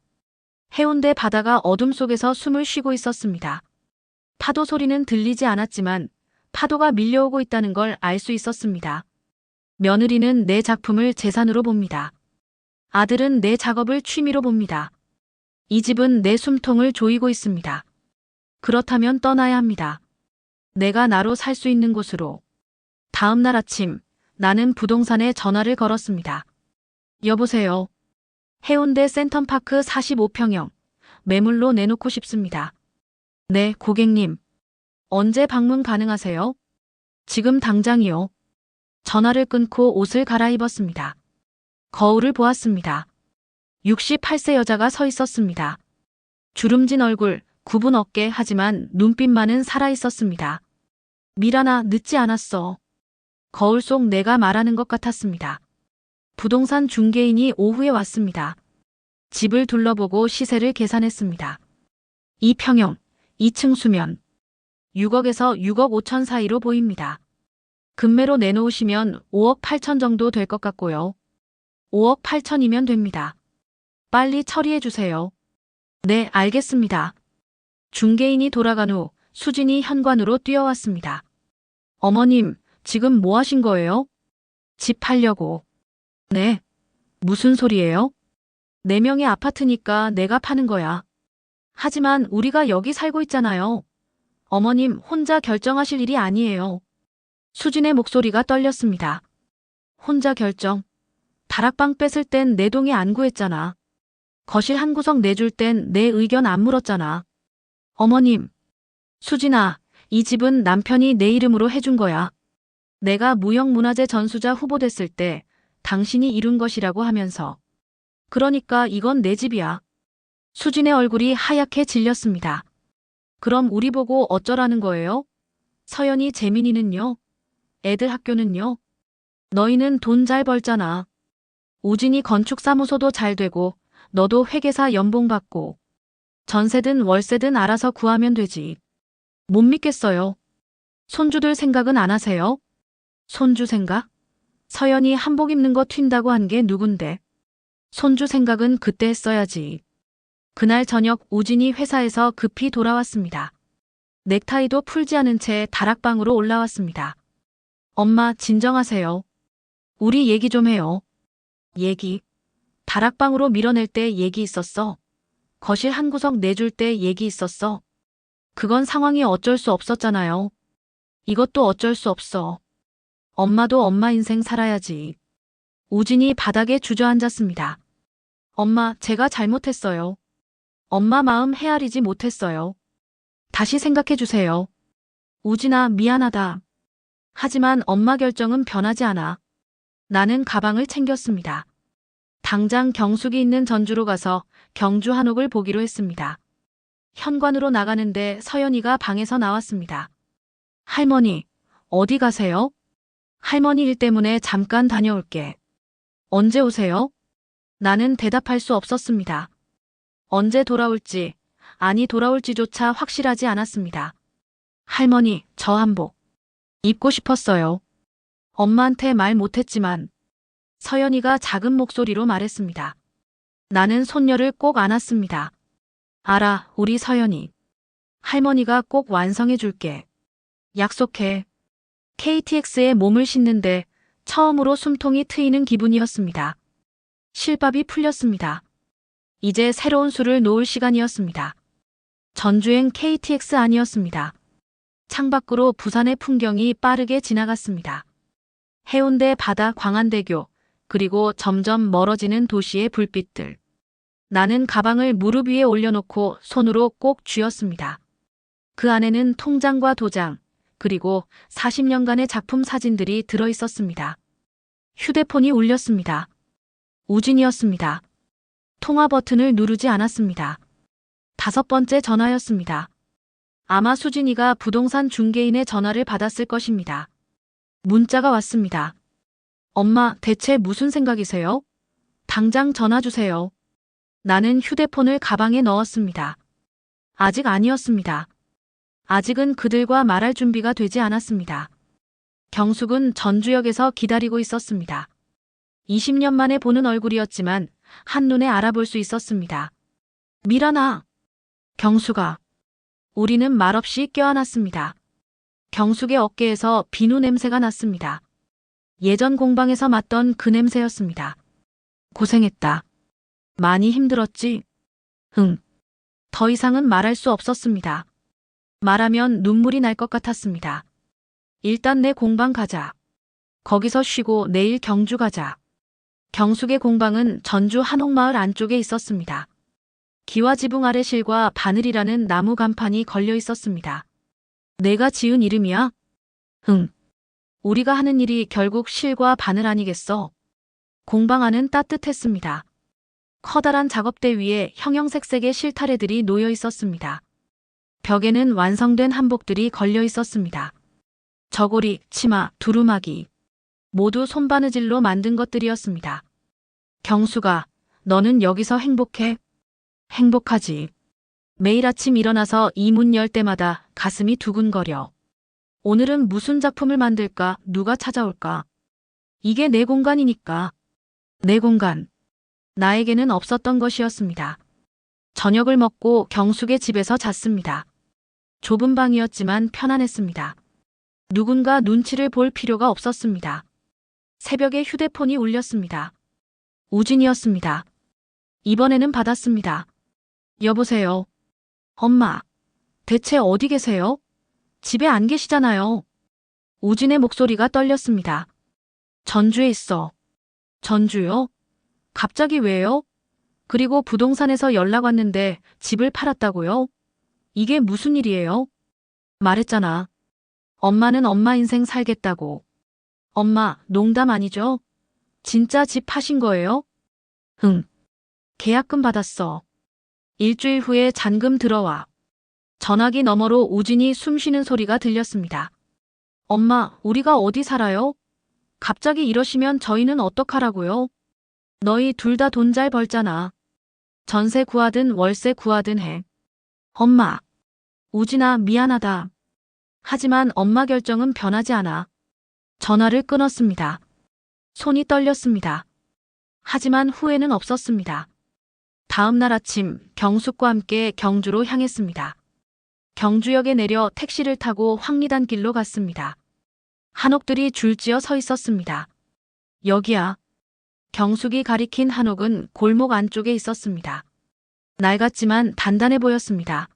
해운대 바다가 어둠 속에서 숨을 쉬고 있었습니다. 파도 소리는 들리지 않았지만 파도가 밀려오고 있다는 걸 알 수 있었습니다. 며느리는 내 작품을 재산으로 봅니다. 아들은 내 작업을 취미로 봅니다. 이 집은 내 숨통을 조이고 있습니다. 그렇다면 떠나야 합니다. 내가 나로 살 수 있는 곳으로. 다음 날 아침 나는 부동산에 전화를 걸었습니다. 여보세요. 해운대 센텀파크 45평형 매물로 내놓고 싶습니다. 네, 고객님. 언제 방문 가능하세요? 지금 당장이요. 전화를 끊고 옷을 갈아입었습니다. 거울을 보았습니다. 68세 여자가 서 있었습니다. 주름진 얼굴, 굽은 어깨 하지만 눈빛만은 살아있었습니다. 미란아, 늦지 않았어. 거울 속 내가 말하는 것 같았습니다. 부동산 중개인이 오후에 왔습니다. 집을 둘러보고 시세를 계산했습니다. 2평형, 2층 수면. 6억에서 6억 5천 사이로 보입니다. 금매로 내놓으시면 5억 8천 정도 될 것 같고요. 5억 8천이면 됩니다. 빨리 처리해 주세요. 네, 알겠습니다. 중개인이 돌아간 후 수진이 현관으로 뛰어왔습니다. 어머님, 지금 뭐 하신 거예요? 집 팔려고. 네. 무슨 소리예요? 4명의 아파트니까 내가 파는 거야. 하지만 우리가 여기 살고 있잖아요. 어머님 혼자 결정하실 일이 아니에요. 수진의 목소리가 떨렸습니다. 혼자 결정. 다락방 뺏을 땐 내 동의 안 구했잖아. 거실 한 구석 내줄 땐 내 의견 안 물었잖아. 어머님. 수진아, 이 집은 남편이 내 이름으로 해준 거야. 내가 무형문화재 전수자 후보 됐을 때 당신이 이룬 것이라고 하면서. 그러니까 이건 내 집이야. 수진의 얼굴이 하얗게 질렸습니다. 그럼 우리 보고 어쩌라는 거예요? 서연이 재민이는요? 애들 학교는요? 너희는 돈 잘 벌잖아. 우진이 건축사무소도 잘 되고 너도 회계사 연봉 받고 전세든 월세든 알아서 구하면 되지. 못 믿겠어요. 손주들 생각은 안 하세요? 손주 생각? 서연이 한복 입는 거 튄다고 한 게 누군데? 손주 생각은 그때 했어야지. 그날 저녁 우진이 회사에서 급히 돌아왔습니다. 넥타이도 풀지 않은 채 다락방으로 올라왔습니다. 엄마, 진정하세요. 우리 얘기 좀 해요. 얘기. 다락방으로 밀어낼 때 얘기 있었어. 거실 한 구석 내줄 때 얘기 있었어. 그건 상황이 어쩔 수 없었잖아요. 이것도 어쩔 수 없어. 엄마도 엄마 인생 살아야지. 우진이 바닥에 주저앉았습니다. 엄마, 제가 잘못했어요. 엄마 마음 헤아리지 못했어요. 다시 생각해 주세요. 우진아, 미안하다. 하지만 엄마 결정은 변하지 않아. 나는 가방을 챙겼습니다. 당장 경숙이 있는 전주로 가서 경주 한옥을 보기로 했습니다. 현관으로 나가는데 서연이가 방에서 나왔습니다. 할머니, 어디 가세요? 할머니 일 때문에 잠깐 다녀올게. 언제 오세요? 나는 대답할 수 없었습니다. 언제 돌아올지, 아니 돌아올지조차 확실하지 않았습니다. 할머니, 저 한복 입고 싶었어요. 엄마한테 말 못했지만 서연이가 작은 목소리로 말했습니다. 나는 손녀를 꼭 안았습니다. 알아, 우리 서연이. 할머니가 꼭 완성해 줄게. 약속해. KTX에 몸을 싣는데 처음으로 숨통이 트이는 기분이었습니다. 실밥이 풀렸습니다. 이제 새로운 수를 놓을 시간이었습니다. 전주행 KTX 아니었습니다. 창밖으로 부산의 풍경이 빠르게 지나갔습니다. 해운대 바다 광안대교, 그리고 점점 멀어지는 도시의 불빛들. 나는 가방을 무릎 위에 올려놓고 손으로 꼭 쥐었습니다. 그 안에는 통장과 도장, 그리고 40년간의 작품 사진들이 들어있었습니다. 휴대폰이 울렸습니다. 우진이었습니다. 통화 버튼을 누르지 않았습니다. 5번째 전화였습니다. 아마 수진이가 부동산 중개인의 전화를 받았을 것입니다. 문자가 왔습니다. 엄마, 대체 무슨 생각이세요? 당장 전화 주세요. 나는 휴대폰을 가방에 넣었습니다. 아직 아니었습니다. 아직은 그들과 말할 준비가 되지 않았습니다. 경숙은 전주역에서 기다리고 있었습니다. 20년 만에 보는 얼굴이었지만 한눈에 알아볼 수 있었습니다. 미란아. 경숙아. 우리는 말없이 껴안았습니다. 경숙의 어깨에서 비누 냄새가 났습니다. 예전 공방에서 맡던 그 냄새였습니다. 고생했다. 많이 힘들었지? 응. 더 이상은 말할 수 없었습니다. 말하면 눈물이 날 것 같았습니다. 일단 내 공방 가자. 거기서 쉬고 내일 경주 가자. 경숙의 공방은 전주 한옥마을 안쪽에 있었습니다. 기와지붕 아래 실과 바늘이라는 나무 간판이 걸려 있었습니다. 내가 지은 이름이야? 응. 우리가 하는 일이 결국 실과 바늘 아니겠어? 공방 안은 따뜻했습니다. 커다란 작업대 위에 형형색색의 실타래들이 놓여 있었습니다. 벽에는 완성된 한복들이 걸려 있었습니다. 저고리, 치마, 두루마기. 모두 손바느질로 만든 것들이었습니다. 경수가, 너는 여기서 행복해? 행복하지. 매일 아침 일어나서 이 문 열 때마다 가슴이 두근거려. 오늘은 무슨 작품을 만들까? 누가 찾아올까? 이게 내 공간이니까. 내 공간. 나에게는 없었던 것이었습니다. 저녁을 먹고 경숙의 집에서 잤습니다. 좁은 방이었지만 편안했습니다. 누군가 눈치를 볼 필요가 없었습니다. 새벽에 휴대폰이 울렸습니다. 우진이었습니다. 이번에는 받았습니다. 여보세요. 엄마, 대체 어디 계세요? 집에 안 계시잖아요. 우진의 목소리가 떨렸습니다. 전주에 있어. 전주요? 갑자기 왜요? 그리고 부동산에서 연락 왔는데 집을 팔았다고요? 이게 무슨 일이에요? 말했잖아. 엄마는 엄마 인생 살겠다고. 엄마, 농담 아니죠? 진짜 집 파신 거예요? 응. 계약금 받았어. 일주일 후에 잔금 들어와. 전화기 너머로 우진이 숨쉬는 소리가 들렸습니다. 엄마, 우리가 어디 살아요? 갑자기 이러시면 저희는 어떡하라고요? 너희 둘 다 돈 잘 벌잖아. 전세 구하든 월세 구하든 해. 엄마. 우진아, 미안하다. 하지만 엄마 결정은 변하지 않아. 전화를 끊었습니다. 손이 떨렸습니다. 하지만 후회는 없었습니다. 다음 날 아침 경숙과 함께 경주로 향했습니다. 경주역에 내려 택시를 타고 황리단 길로 갔습니다. 한옥들이 줄지어 서 있었습니다. 여기야. 경숙이 가리킨 한옥은 골목 안쪽에 있었습니다. 낡았지만 단단해 보였습니다.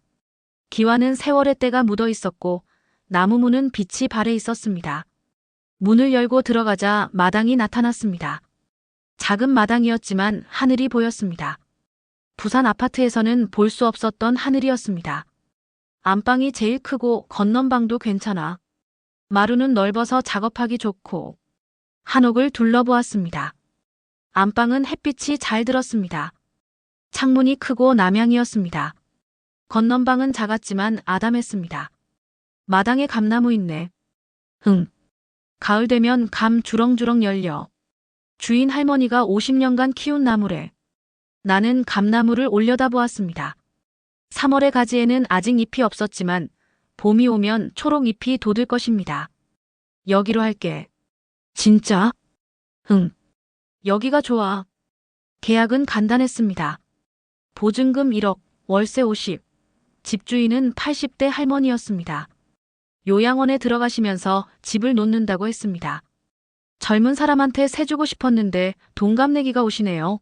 기와는 세월의 때가 묻어 있었고 나무 문은 빛이 발해 있었습니다. 문을 열고 들어가자 마당이 나타났습니다. 작은 마당이었지만 하늘이 보였습니다. 부산 아파트에서는 볼 수 없었던 하늘이었습니다. 안방이 제일 크고 건넌방도 괜찮아. 마루는 넓어서 작업하기 좋고. 한옥을 둘러보았습니다. 안방은 햇빛이 잘 들었습니다. 창문이 크고 남향이었습니다. 건넌방은 작았지만 아담했습니다. 마당에 감나무 있네. 응. 가을 되면 감 주렁주렁 열려. 주인 할머니가 50년간 키운 나무래. 나는 감나무를 올려다보았습니다. 3월의 가지에는 아직 잎이 없었지만 봄이 오면 초록 잎이 돋을 것입니다. 여기로 할게. 진짜? 응. 여기가 좋아. 계약은 간단했습니다. 보증금 1억, 월세 50. 집주인은 80대 할머니였습니다. 요양원에 들어가시면서 집을 놓는다고 했습니다. 젊은 사람한테 세 주고 싶었는데 동갑내기가 오시네요.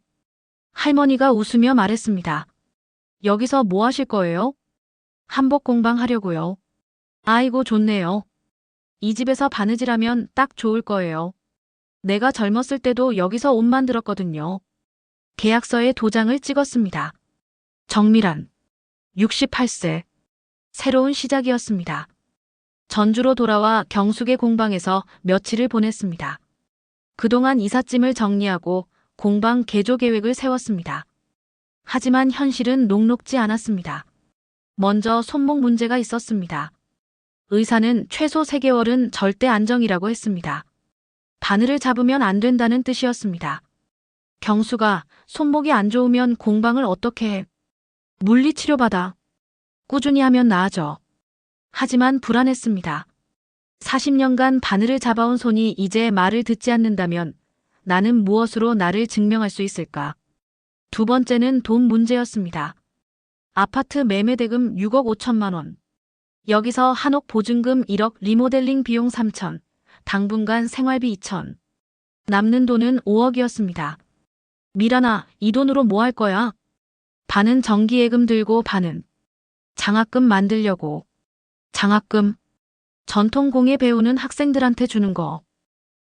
할머니가 웃으며 말했습니다. 여기서 뭐 하실 거예요? 한복 공방 하려고요. 아이고 좋네요. 이 집에서 바느질하면 딱 좋을 거예요. 내가 젊었을 때도 여기서 옷 만들었거든요. 계약서에 도장을 찍었습니다. 정밀한 68세. 새로운 시작이었습니다. 전주로 돌아와 경숙의 공방에서 며칠을 보냈습니다. 그동안 이삿짐을 정리하고 공방 개조 계획을 세웠습니다. 하지만 현실은 녹록지 않았습니다. 먼저 손목 문제가 있었습니다. 의사는 최소 3개월은 절대 안정이라고 했습니다. 바늘을 잡으면 안 된다는 뜻이었습니다. 경수가 손목이 안 좋으면 공방을 어떻게 해? 물리치료받아. 꾸준히 하면 나아져. 하지만 불안했습니다. 40년간 바늘을 잡아온 손이 이제 말을 듣지 않는다면 나는 무엇으로 나를 증명할 수 있을까? 두 번째는 돈 문제였습니다. 아파트 매매 대금 6억 5천만 원. 여기서 한옥 보증금 1억, 리모델링 비용 3천, 당분간 생활비 2천. 남는 돈은 5억이었습니다. 미란아, 이 돈으로 뭐 할 거야? 반은 정기예금 들고 반은 장학금 만들려고. 장학금. 전통 공예 배우는 학생들한테 주는 거.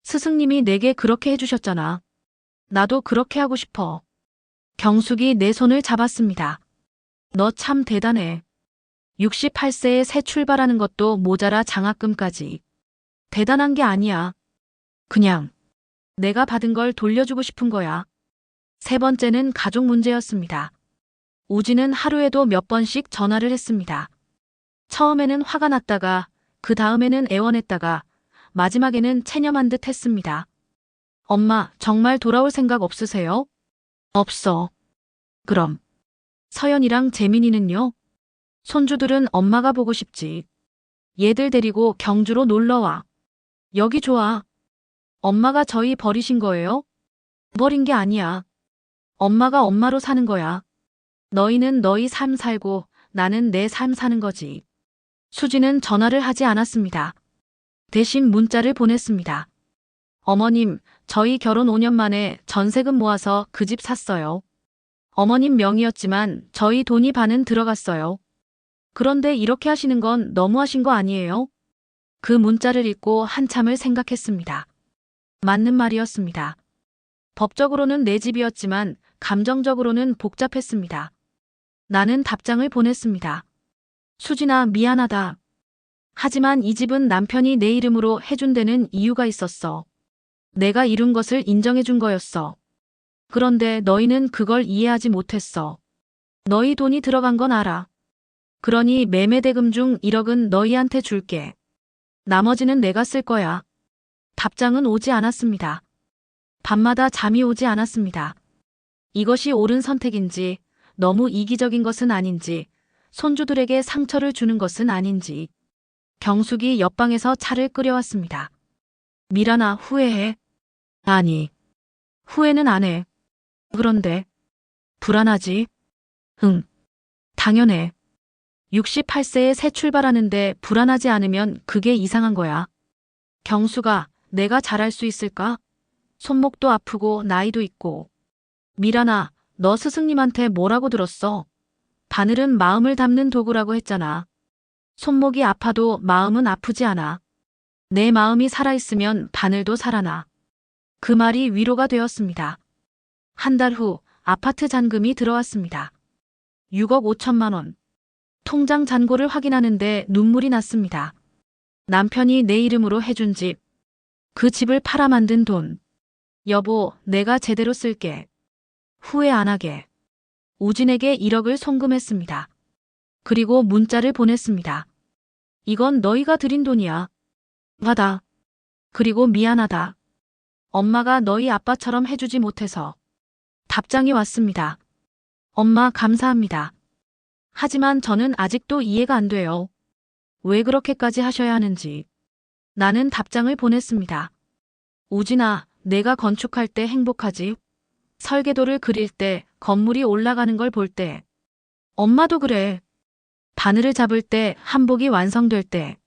스승님이 내게 그렇게 해주셨잖아. 나도 그렇게 하고 싶어. 경숙이 내 손을 잡았습니다. 너 참 대단해. 68세에 새 출발하는 것도 모자라 장학금까지. 대단한 게 아니야. 그냥 내가 받은 걸 돌려주고 싶은 거야. 세 번째는 가족 문제였습니다. 우진은 하루에도 몇 번씩 전화를 했습니다. 처음에는 화가 났다가 그 다음에는 애원했다가 마지막에는 체념한 듯 했습니다. 엄마, 정말 돌아올 생각 없으세요? 없어. 그럼. 서연이랑 재민이는요? 손주들은 엄마가 보고 싶지. 얘들 데리고 경주로 놀러와. 여기 좋아. 엄마가 저희 버리신 거예요? 버린 게 아니야. 엄마가 엄마로 사는 거야. 너희는 너희 삶 살고 나는 내 삶 사는 거지. 수지는 전화를 하지 않았습니다. 대신 문자를 보냈습니다. 어머님, 저희 결혼 5년 만에 전세금 모아서 그 집 샀어요. 어머님 명의였지만 저희 돈이 반은 들어갔어요. 그런데 이렇게 하시는 건 너무하신 거 아니에요? 그 문자를 읽고 한참을 생각했습니다. 맞는 말이었습니다. 법적으로는 내 집이었지만 감정적으로는 복잡했습니다. 나는 답장을 보냈습니다. 수진아, 미안하다. 하지만 이 집은 남편이 내 이름으로 해준 데는 이유가 있었어. 내가 이룬 것을 인정해준 거였어. 그런데 너희는 그걸 이해하지 못했어. 너희 돈이 들어간 건 알아. 그러니 매매대금 중 1억은 너희한테 줄게. 나머지는 내가 쓸 거야. 답장은 오지 않았습니다. 밤마다 잠이 오지 않았습니다. 이것이 옳은 선택인지, 너무 이기적인 것은 아닌지, 손주들에게 상처를 주는 것은 아닌지. 경숙이 옆방에서 차를 끓여왔습니다. 미란아, 후회해? 아니, 후회는 안 해. 그런데 불안하지? 응, 당연해. 68세에 새 출발하는데 불안하지 않으면 그게 이상한 거야. 경수가 내가 잘할 수 있을까? 손목도 아프고 나이도 있고. 미란아, 너 스승님한테 뭐라고 들었어? 바늘은 마음을 담는 도구라고 했잖아. 손목이 아파도 마음은 아프지 않아. 내 마음이 살아있으면 바늘도 살아나. 그 말이 위로가 되었습니다. 한 달 후 아파트 잔금이 들어왔습니다. 6억 5천만 원. 통장 잔고를 확인하는데 눈물이 났습니다. 남편이 내 이름으로 해준 집. 그 집을 팔아 만든 돈. 여보, 내가 제대로 쓸게. 후회 안 하게. 우진에게 1억을 송금했습니다. 그리고 문자를 보냈습니다. 이건 너희가 드린 돈이야. 받아. 그리고 미안하다. 엄마가 너희 아빠처럼 해주지 못해서. 답장이 왔습니다. 엄마, 감사합니다. 하지만 저는 아직도 이해가 안 돼요. 왜 그렇게까지 하셔야 하는지. 나는 답장을 보냈습니다. 우진아, 내가 건축할 때 행복하지? 설계도를 그릴 때, 건물이 올라가는 걸 볼 때. 엄마도 그래. 바늘을 잡을 때, 한복이 완성될 때.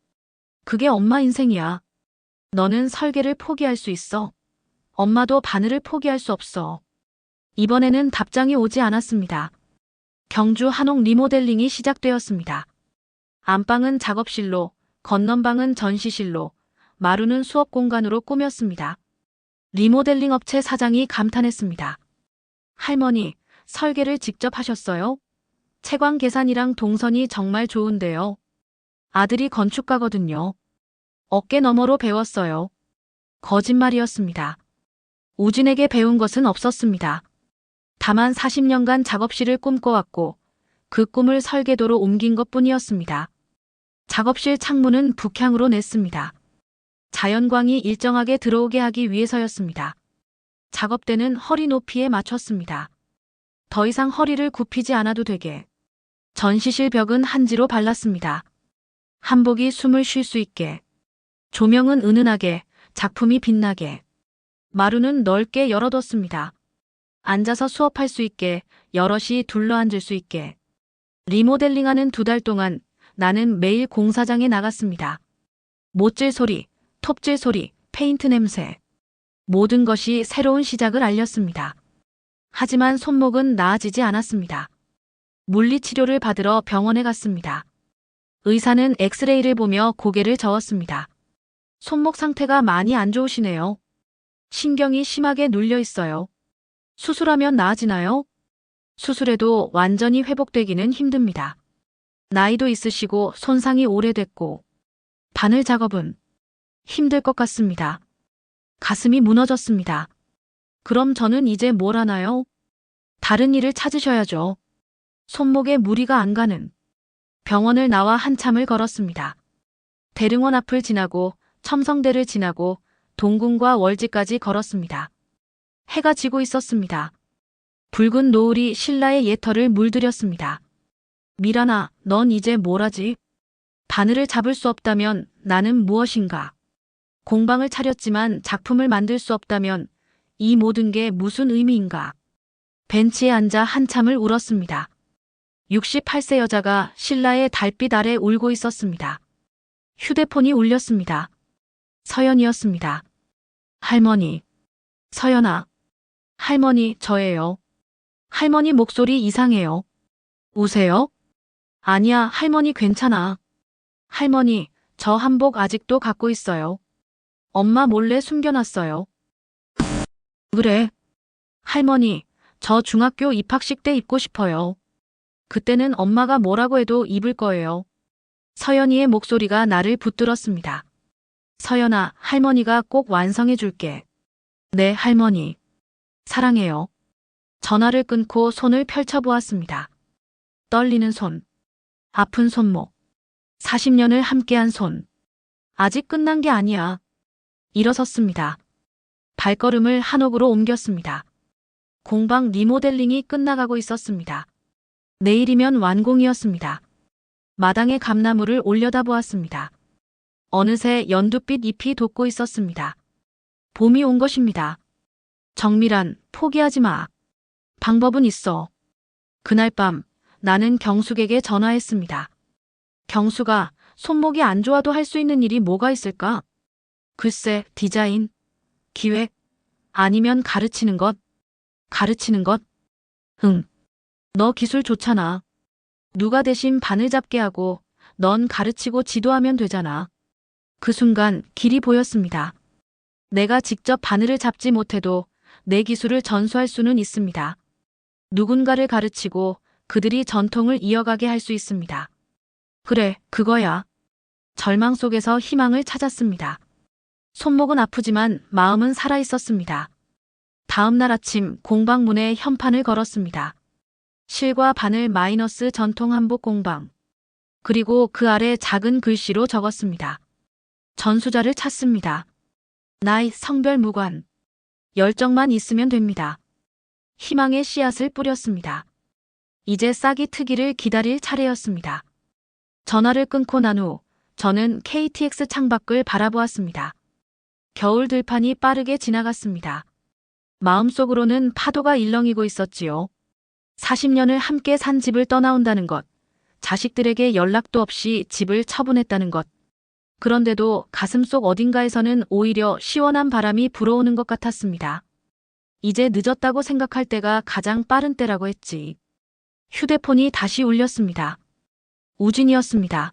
그게 엄마 인생이야. 너는 설계를 포기할 수 있어. 엄마도 바늘을 포기할 수 없어. 이번에는 답장이 오지 않았습니다. 경주 한옥 리모델링이 시작되었습니다. 안방은 작업실로, 건넌방은 전시실로, 마루는 수업 공간으로 꾸몄습니다. 리모델링 업체 사장이 감탄했습니다. 할머니, 설계를 직접 하셨어요? 채광 계산이랑 동선이 정말 좋은데요. 아들이 건축가거든요. 어깨 너머로 배웠어요. 거짓말이었습니다. 우진에게 배운 것은 없었습니다. 다만 40년간 작업실을 꿈꿔왔고 그 꿈을 설계도로 옮긴 것뿐이었습니다. 작업실 창문은 북향으로 냈습니다. 자연광이 일정하게 들어오게 하기 위해서였습니다. 작업대는 허리 높이에 맞췄습니다. 더 이상 허리를 굽히지 않아도 되게. 전시실 벽은 한지로 발랐습니다. 한복이 숨을 쉴 수 있게. 조명은 은은하게, 작품이 빛나게. 마루는 넓게 열어뒀습니다. 앉아서 수업할 수 있게, 여럿이 둘러앉을 수 있게. 리모델링하는 2달 동안 나는 매일 공사장에 나갔습니다. 못질 소리, 톱질 소리, 페인트 냄새. 모든 것이 새로운 시작을 알렸습니다. 하지만 손목은 나아지지 않았습니다. 물리치료를 받으러 병원에 갔습니다. 의사는 엑스레이를 보며 고개를 저었습니다. 손목 상태가 많이 안 좋으시네요. 신경이 심하게 눌려 있어요. 수술하면 나아지나요? 수술해도 완전히 회복되기는 힘듭니다. 나이도 있으시고 손상이 오래됐고 바늘 작업은 힘들 것 같습니다. 가슴이 무너졌습니다. 그럼 저는 이제 뭘 하나요? 다른 일을 찾으셔야죠. 손목에 무리가 안 가는. 병원을 나와 한참을 걸었습니다. 대릉원 앞을 지나고 첨성대를 지나고 동궁과 월지까지 걸었습니다. 해가 지고 있었습니다. 붉은 노을이 신라의 예터를 물들였습니다. 미란아, 넌 이제 뭘 하지? 바늘을 잡을 수 없다면 나는 무엇인가? 공방을 차렸지만 작품을 만들 수 없다면 이 모든 게 무슨 의미인가? 벤치에 앉아 한참을 울었습니다. 68세 여자가 신라의 달빛 아래 울고 있었습니다. 휴대폰이 울렸습니다. 서연이었습니다. 할머니. 서연아. 할머니, 저예요. 할머니 목소리 이상해요. 우세요? 아니야, 할머니 괜찮아. 할머니, 저 한복 아직도 갖고 있어요. 엄마 몰래 숨겨놨어요. 그래. 할머니, 저 중학교 입학식 때 입고 싶어요. 그때는 엄마가 뭐라고 해도 입을 거예요. 서연이의 목소리가 나를 붙들었습니다. 서연아, 할머니가 꼭 완성해 줄게. 네, 할머니. 사랑해요. 전화를 끊고 손을 펼쳐보았습니다. 떨리는 손. 아픈 손목. 40년을 함께한 손. 아직 끝난 게 아니야. 일어섰습니다. 발걸음을 한옥으로 옮겼습니다. 공방 리모델링이 끝나가고 있었습니다. 내일이면 완공이었습니다. 마당에 감나무를 올려다보았습니다. 어느새 연두빛 잎이 돋고 있었습니다. 봄이 온 것입니다. 정밀한, 포기하지 마. 방법은 있어. 그날 밤 나는 경숙에게 전화했습니다. 경숙아, 손목이 안 좋아도 할 수 있는 일이 뭐가 있을까? 글쎄, 디자인, 기획, 아니면 가르치는 것. 가르치는 것? 응. 너 기술 좋잖아. 누가 대신 바늘 잡게 하고 넌 가르치고 지도하면 되잖아. 그 순간 길이 보였습니다. 내가 직접 바늘을 잡지 못해도 내 기술을 전수할 수는 있습니다. 누군가를 가르치고 그들이 전통을 이어가게 할 수 있습니다. 그래, 그거야. 절망 속에서 희망을 찾았습니다. 손목은 아프지만 마음은 살아있었습니다. 다음 날 아침 공방문에 현판을 걸었습니다. 실과 바늘 마이너스 전통 한복 공방. 그리고 그 아래 작은 글씨로 적었습니다. 전수자를 찾습니다. 나이, 성별 무관. 열정만 있으면 됩니다. 희망의 씨앗을 뿌렸습니다. 이제 싹이 트기를 기다릴 차례였습니다. 전화를 끊고 난 후 저는 KTX 창밖을 바라보았습니다. 겨울 들판이 빠르게 지나갔습니다. 마음속으로는 파도가 일렁이고 있었지요. 40년을 함께 산 집을 떠나온다는 것, 자식들에게 연락도 없이 집을 처분했다는 것. 그런데도 가슴속 어딘가에서는 오히려 시원한 바람이 불어오는 것 같았습니다. 이제 늦었다고 생각할 때가 가장 빠른 때라고 했지. 휴대폰이 다시 울렸습니다. 우진이었습니다.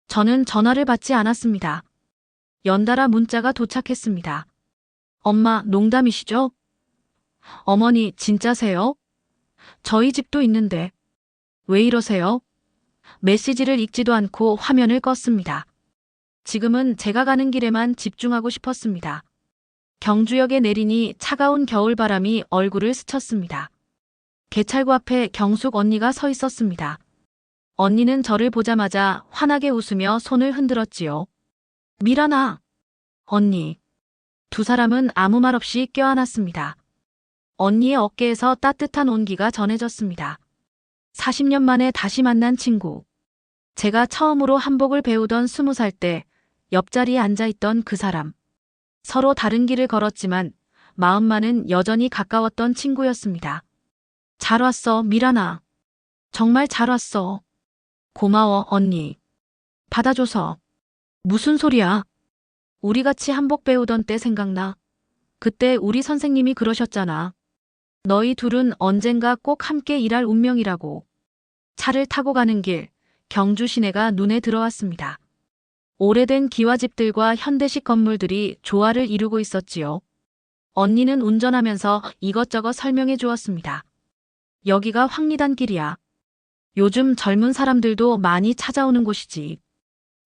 저는 전화를 받지 않았습니다. 연달아 문자가 도착했습니다. 엄마, 농담이시죠? 어머니, 진짜세요? 저희 집도 있는데. 왜 이러세요? 메시지를 읽지도 않고 화면을 껐습니다. 지금은 제가 가는 길에만 집중하고 싶었습니다. 경주역에 내리니 차가운 겨울바람이 얼굴을 스쳤습니다. 개찰구 앞에 경숙 언니가 서 있었습니다. 언니는 저를 보자마자 환하게 웃으며 손을 흔들었지요. 미란아. 언니. 두 사람은 아무 말 없이 껴안았습니다. 언니의 어깨에서 따뜻한 온기가 전해졌습니다. 40년 만에 다시 만난 친구. 제가 처음으로 한복을 배우던 20살 때 옆자리에 앉아있던 그 사람. 서로 다른 길을 걸었지만 마음만은 여전히 가까웠던 친구였습니다. 잘 왔어, 미란아. 정말 잘 왔어. 고마워, 언니. 받아줘서. 무슨 소리야? 우리 같이 한복 배우던 때 생각나. 그때 우리 선생님이 그러셨잖아. 너희 둘은 언젠가 꼭 함께 일할 운명이라고. 차를 타고 가는 길, 경주 시내가 눈에 들어왔습니다. 오래된 기와집들과 현대식 건물들이 조화를 이루고 있었지요. 언니는 운전하면서 이것저것 설명해 주었습니다. 여기가 황리단길이야. 요즘 젊은 사람들도 많이 찾아오는 곳이지.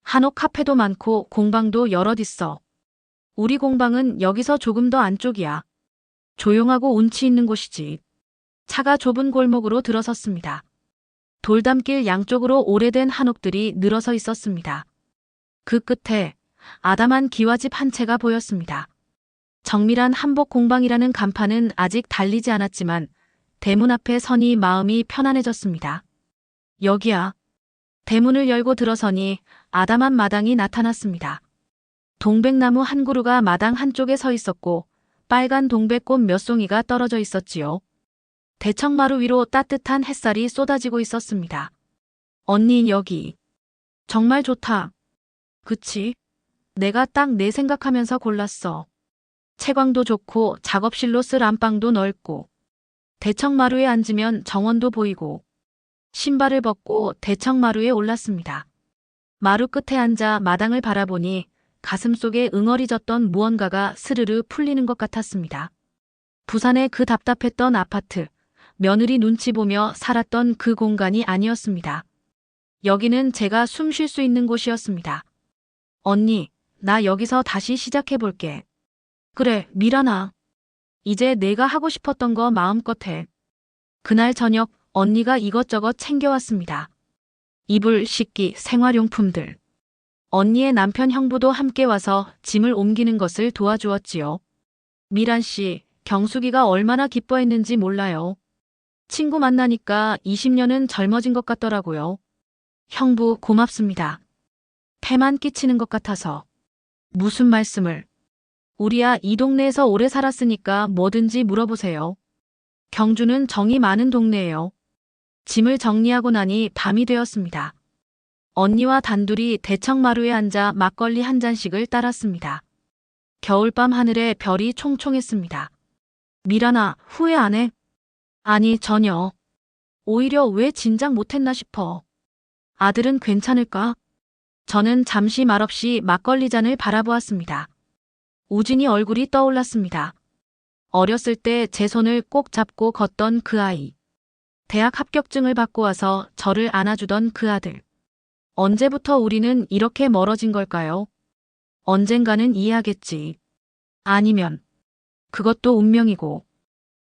한옥 카페도 많고 공방도 여럿 있어. 우리 공방은 여기서 조금 더 안쪽이야. 조용하고 운치 있는 곳이지. 차가 좁은 골목으로 들어섰습니다. 돌담길 양쪽으로 오래된 한옥들이 늘어서 있었습니다. 그 끝에 아담한 기와집 한 채가 보였습니다. 정밀한 한복 공방이라는 간판은 아직 달리지 않았지만 대문 앞에 서니 마음이 편안해졌습니다. 여기야. 대문을 열고 들어서니 아담한 마당이 나타났습니다. 동백나무 한 그루가 마당 한쪽에 서 있었고 빨간 동백꽃 몇 송이가 떨어져 있었지요. 대청마루 위로 따뜻한 햇살이 쏟아지고 있었습니다. 언니 여기. 정말 좋다. 그치? 내가 딱 내 생각하면서 골랐어. 채광도 좋고 작업실로 쓸 안방도 넓고 대청마루에 앉으면 정원도 보이고. 신발을 벗고 대청마루에 올랐습니다. 마루 끝에 앉아 마당을 바라보니 가슴속에 응어리졌던 무언가가 스르르 풀리는 것 같았습니다. 부산의 그 답답했던 아파트, 며느리 눈치 보며 살았던 그 공간이 아니었습니다. 여기는 제가 숨 쉴 수 있는 곳이었습니다. 언니, 나 여기서 다시 시작해볼게. 그래, 미란아. 이제 내가 하고 싶었던 거 마음껏 해. 그날 저녁 언니가 이것저것 챙겨왔습니다. 이불, 식기, 생활용품들. 언니의 남편 형부도 함께 와서 짐을 옮기는 것을 도와주었지요. 미란 씨, 경숙이가 얼마나 기뻐했는지 몰라요. 친구 만나니까 20년은 젊어진 것 같더라고요. 형부 고맙습니다. 폐만 끼치는 것 같아서. 무슨 말씀을. 우리야 이 동네에서 오래 살았으니까 뭐든지 물어보세요. 경주는 정이 많은 동네예요. 짐을 정리하고 나니 밤이 되었습니다. 언니와 단둘이 대청마루에 앉아 막걸리 한 잔씩을 따랐습니다. 겨울밤 하늘에 별이 총총했습니다. 미란아, 후회 안 해? 아니, 전혀. 오히려 왜 진작 못했나 싶어. 아들은 괜찮을까? 저는 잠시 말없이 막걸리 잔을 바라보았습니다. 우진이 얼굴이 떠올랐습니다. 어렸을 때 제 손을 꼭 잡고 걷던 그 아이. 대학 합격증을 받고 와서 저를 안아주던 그 아들. 언제부터 우리는 이렇게 멀어진 걸까요? 언젠가는 이해하겠지. 아니면 그것도 운명이고.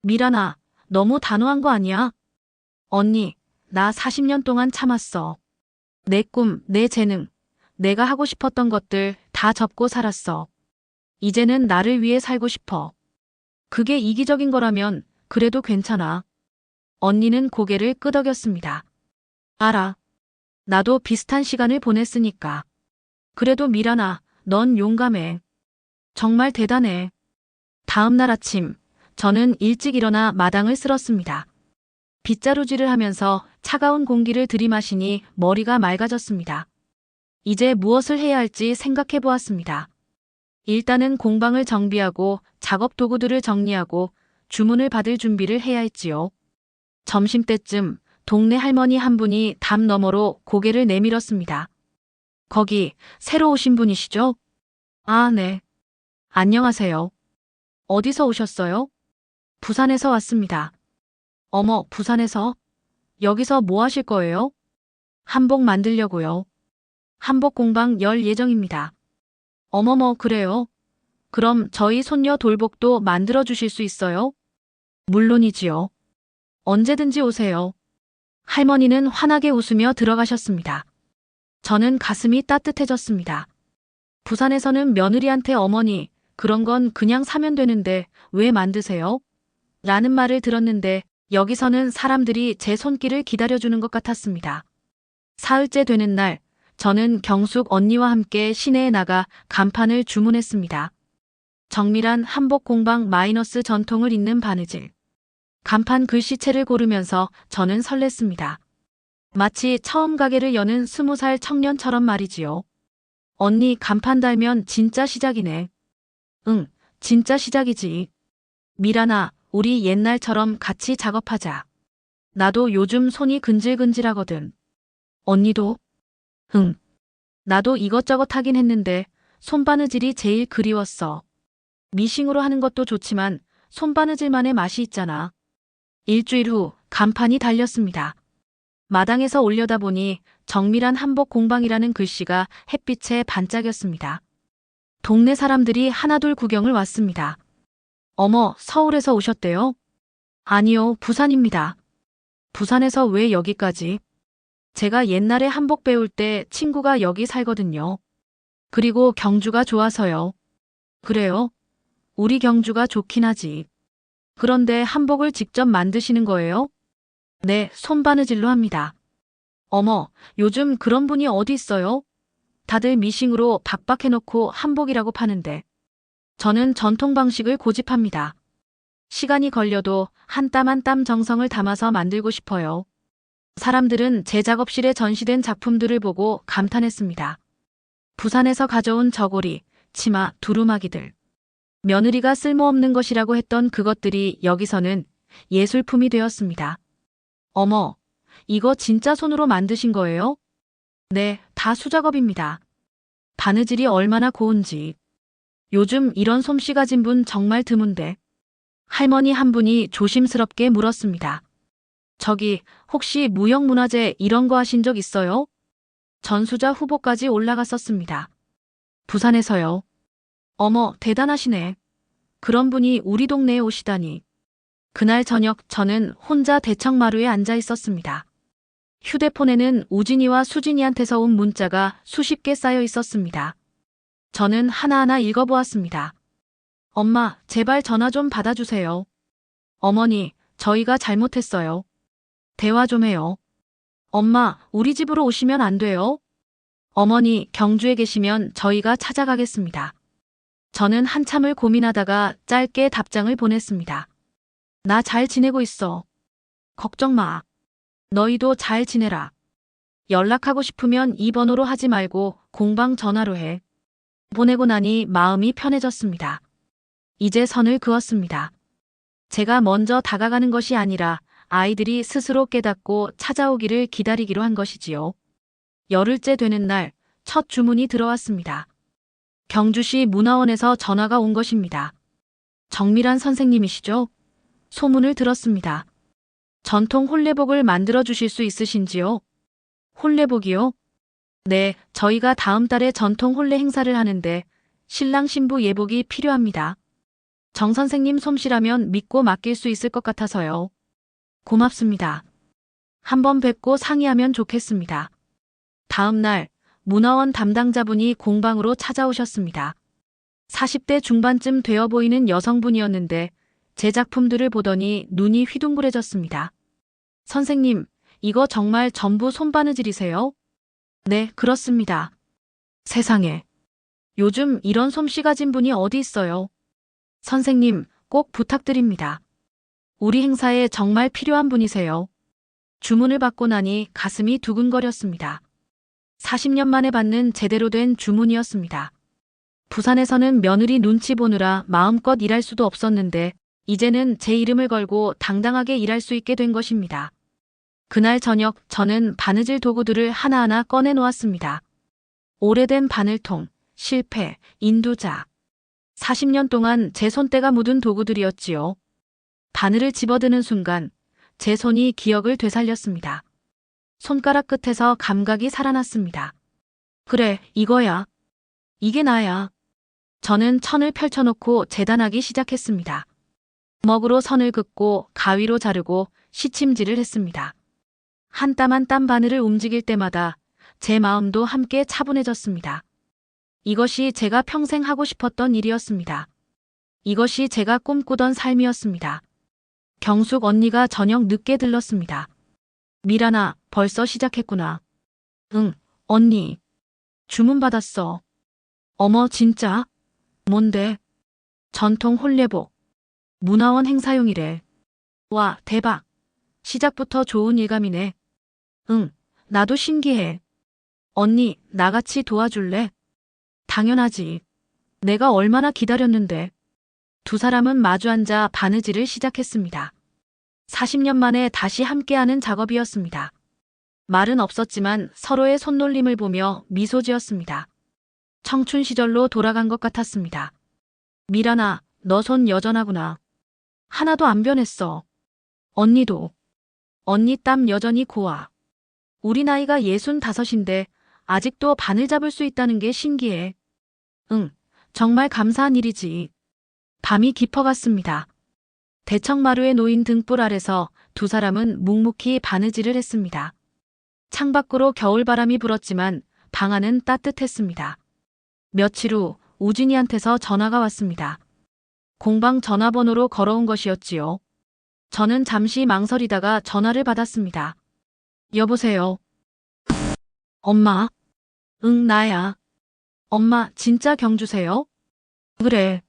미란아, 너무 단호한 거 아니야? 언니, 나 40년 동안 참았어. 내 꿈, 내 재능, 내가 하고 싶었던 것들 다 접고 살았어. 이제는 나를 위해 살고 싶어. 그게 이기적인 거라면 그래도 괜찮아. 언니는 고개를 끄덕였습니다. 알아. 나도 비슷한 시간을 보냈으니까. 그래도 미란아, 넌 용감해. 정말 대단해. 다음 날 아침, 저는 일찍 일어나 마당을 쓸었습니다. 빗자루질을 하면서 차가운 공기를 들이마시니 머리가 맑아졌습니다. 이제 무엇을 해야 할지 생각해 보았습니다. 일단은 공방을 정비하고 작업 도구들을 정리하고 주문을 받을 준비를 해야 했지요. 점심때쯤 동네 할머니 한 분이 담 너머로 고개를 내밀었습니다. 거기 새로 오신 분이시죠? 아, 네. 안녕하세요. 어디서 오셨어요? 부산에서 왔습니다. 어머, 부산에서? 여기서 뭐 하실 거예요? 한복 만들려고요. 한복 공방 열 예정입니다. 어머머, 그래요? 그럼 저희 손녀 돌복도 만들어 주실 수 있어요? 물론이지요. 언제든지 오세요. 할머니는 환하게 웃으며 들어가셨습니다. 저는 가슴이 따뜻해졌습니다. 부산에서는 며느리한테 어머니, 그런 건 그냥 사면 되는데 왜 만드세요? 라는 말을 들었는데 여기서는 사람들이 제 손길을 기다려주는 것 같았습니다. 사흘째 되는 날, 저는 경숙 언니와 함께 시내에 나가 간판을 주문했습니다. 정밀한 한복 공방 마이너스 전통을 잇는 바느질. 간판 글씨체를 고르면서 저는 설렜습니다. 마치 처음 가게를 여는 20살 청년처럼 말이지요. 언니 간판 달면 진짜 시작이네. 응, 진짜 시작이지. 미란아, 우리 옛날처럼 같이 작업하자. 나도 요즘 손이 근질근질하거든. 언니도? 응. 나도 이것저것 하긴 했는데 손바느질이 제일 그리웠어. 미싱으로 하는 것도 좋지만 손바느질만의 맛이 있잖아. 일주일 후 간판이 달렸습니다. 마당에서 올려다보니 정밀한 한복 공방이라는 글씨가 햇빛에 반짝였습니다. 동네 사람들이 하나둘 구경을 왔습니다. 어머, 서울에서 오셨대요? 아니요, 부산입니다. 부산에서 왜 여기까지? 제가 옛날에 한복 배울 때 친구가 여기 살거든요. 그리고 경주가 좋아서요. 그래요? 우리 경주가 좋긴 하지. 그런데 한복을 직접 만드시는 거예요? 네, 손바느질로 합니다. 어머, 요즘 그런 분이 어디 있어요? 다들 미싱으로 박박해놓고 한복이라고 파는데. 저는 전통 방식을 고집합니다. 시간이 걸려도 한 땀 한 땀 정성을 담아서 만들고 싶어요. 사람들은 제 작업실에 전시된 작품들을 보고 감탄했습니다. 부산에서 가져온 저고리, 치마, 두루마기들. 며느리가 쓸모없는 것이라고 했던 그것들이 여기서는 예술품이 되었습니다. 어머, 이거 진짜 손으로 만드신 거예요? 네, 다 수작업입니다. 바느질이 얼마나 고운지. 요즘 이런 솜씨 가진 분 정말 드문데. 할머니 한 분이 조심스럽게 물었습니다. 저기, 혹시 무형문화재 이런 거 하신 적 있어요? 전수자 후보까지 올라갔었습니다. 부산에서요. 어머, 대단하시네. 그런 분이 우리 동네에 오시다니. 그날 저녁 저는 혼자 대청마루에 앉아 있었습니다. 휴대폰에는 우진이와 수진이한테서 온 문자가 수십 개 쌓여 있었습니다. 저는 하나하나 읽어보았습니다. 엄마, 제발 전화 좀 받아주세요. 어머니, 저희가 잘못했어요. 대화 좀 해요. 엄마, 우리 집으로 오시면 안 돼요? 어머니, 경주에 계시면 저희가 찾아가겠습니다. 저는 한참을 고민하다가 짧게 답장을 보냈습니다. 나 잘 지내고 있어. 걱정 마. 너희도 잘 지내라. 연락하고 싶으면 이 번호로 하지 말고 공방 전화로 해. 보내고 나니 마음이 편해졌습니다. 이제 선을 그었습니다. 제가 먼저 다가가는 것이 아니라 아이들이 스스로 깨닫고 찾아오기를 기다리기로 한 것이지요. 열흘째 되는 날, 첫 주문이 들어왔습니다. 경주시 문화원에서 전화가 온 것입니다. 정밀한 선생님이시죠? 소문을 들었습니다. 전통 혼례복을 만들어 주실 수 있으신지요? 혼례복이요? 네, 저희가 다음 달에 전통 혼례 행사를 하는데 신랑 신부 예복이 필요합니다. 정 선생님 솜씨라면 믿고 맡길 수 있을 것 같아서요. 고맙습니다. 한번 뵙고 상의하면 좋겠습니다. 다음 날 문화원 담당자분이 공방으로 찾아오셨습니다. 40대 중반쯤 되어 보이는 여성분이었는데 제 작품들을 보더니 눈이 휘둥그레졌습니다. 선생님, 이거 정말 전부 손바느질이세요? 네, 그렇습니다. 세상에. 요즘 이런 솜씨 가진 분이 어디 있어요? 선생님, 꼭 부탁드립니다. 우리 행사에 정말 필요한 분이세요. 주문을 받고 나니 가슴이 두근거렸습니다. 40년 만에 받는 제대로 된 주문이었습니다. 부산에서는 며느리 눈치 보느라 마음껏 일할 수도 없었는데 이제는 제 이름을 걸고 당당하게 일할 수 있게 된 것입니다. 그날 저녁 저는 바느질 도구들을 하나하나 꺼내 놓았습니다. 오래된 바늘통, 실패, 인두자. 40년 동안 제 손때가 묻은 도구들이었지요. 바늘을 집어드는 순간 제 손이 기억을 되살렸습니다. 손가락 끝에서 감각이 살아났습니다. 그래, 이거야. 이게 나야. 저는 천을 펼쳐놓고 재단하기 시작했습니다. 먹으로 선을 긋고 가위로 자르고 시침질을 했습니다. 한 땀 한 땀 바늘을 움직일 때마다 제 마음도 함께 차분해졌습니다. 이것이 제가 평생 하고 싶었던 일이었습니다. 이것이 제가 꿈꾸던 삶이었습니다. 경숙 언니가 저녁 늦게 들렀습니다. 미란아, 벌써 시작했구나. 응, 언니. 주문 받았어. 어머, 진짜? 뭔데? 전통 혼례복. 문화원 행사용이래. 와, 대박. 시작부터 좋은 일감이네. 응, 나도 신기해. 언니, 나같이 도와줄래? 당연하지. 내가 얼마나 기다렸는데. 두 사람은 마주 앉아 바느질을 시작했습니다. 40년 만에 다시 함께하는 작업이었습니다. 말은 없었지만 서로의 손놀림을 보며 미소 지었습니다. 청춘 시절로 돌아간 것 같았습니다. 미란아, 너 손 여전하구나. 하나도 안 변했어. 언니도. 언니 땀 여전히 고와. 우리 나이가 65인데 아직도 바늘 잡을 수 있다는 게 신기해. 응, 정말 감사한 일이지. 밤이 깊어갔습니다. 대청마루에 놓인 등불 아래서 두 사람은 묵묵히 바느질을 했습니다. 창밖으로 겨울바람이 불었지만 방 안은 따뜻했습니다. 며칠 후 우진이한테서 전화가 왔습니다. 공방 전화번호로 걸어온 것이었지요. 저는 잠시 망설이다가 전화를 받았습니다. 여보세요. 엄마? 응, 나야. 엄마, 진짜 경주세요? 그래.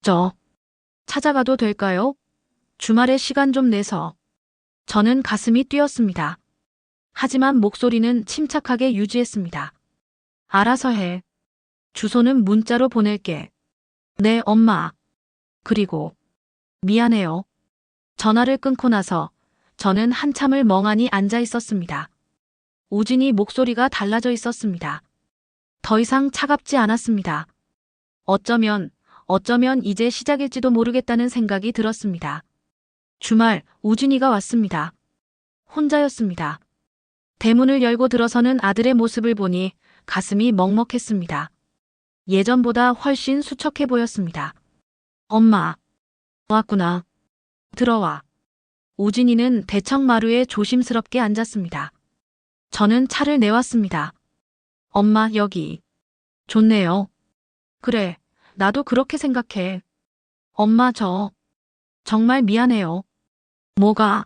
저 찾아가도 될까요? 주말에 시간 좀 내서. 저는 가슴이 뛰었습니다. 하지만 목소리는 침착하게 유지했습니다. 알아서 해. 주소는 문자로 보낼게. 네, 엄마. 그리고 미안해요. 전화를 끊고 나서 저는 한참을 멍하니 앉아 있었습니다. 우진이 목소리가 달라져 있었습니다. 더 이상 차갑지 않았습니다. 어쩌면 이제 시작일지도 모르겠다는 생각이 들었습니다. 주말 우진이가 왔습니다. 혼자였습니다. 대문을 열고 들어서는 아들의 모습을 보니 가슴이 먹먹했습니다. 예전보다 훨씬 수척해 보였습니다. 엄마, 왔구나. 들어와. 우진이는 대청마루에 조심스럽게 앉았습니다. 저는 차를 내왔습니다. 엄마, 여기. 좋네요. 그래, 나도 그렇게 생각해. 엄마, 정말 미안해요. 뭐가?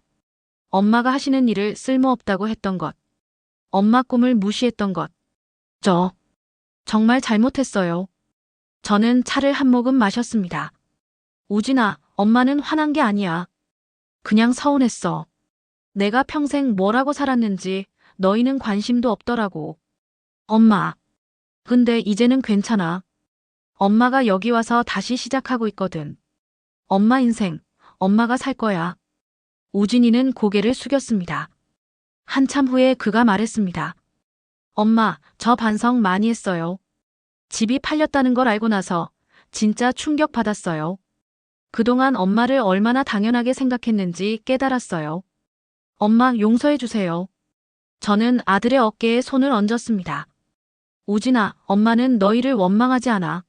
엄마가 하시는 일을 쓸모없다고 했던 것. 엄마 꿈을 무시했던 것. 정말 잘못했어요. 저는 차를 한 모금 마셨습니다. 우진아, 엄마는 화난 게 아니야. 그냥 서운했어. 내가 평생 뭐라고 살았는지 너희는 관심도 없더라고. 엄마. 근데 이제는 괜찮아. 엄마가 여기 와서 다시 시작하고 있거든. 엄마 인생, 엄마가 살 거야. 우진이는 고개를 숙였습니다. 한참 후에 그가 말했습니다. 엄마, 저 반성 많이 했어요. 집이 팔렸다는 걸 알고 나서 진짜 충격받았어요. 그동안 엄마를 얼마나 당연하게 생각했는지 깨달았어요. 엄마, 용서해 주세요. 저는 아들의 어깨에 손을 얹었습니다. 우진아, 엄마는 너희를 원망하지 않아.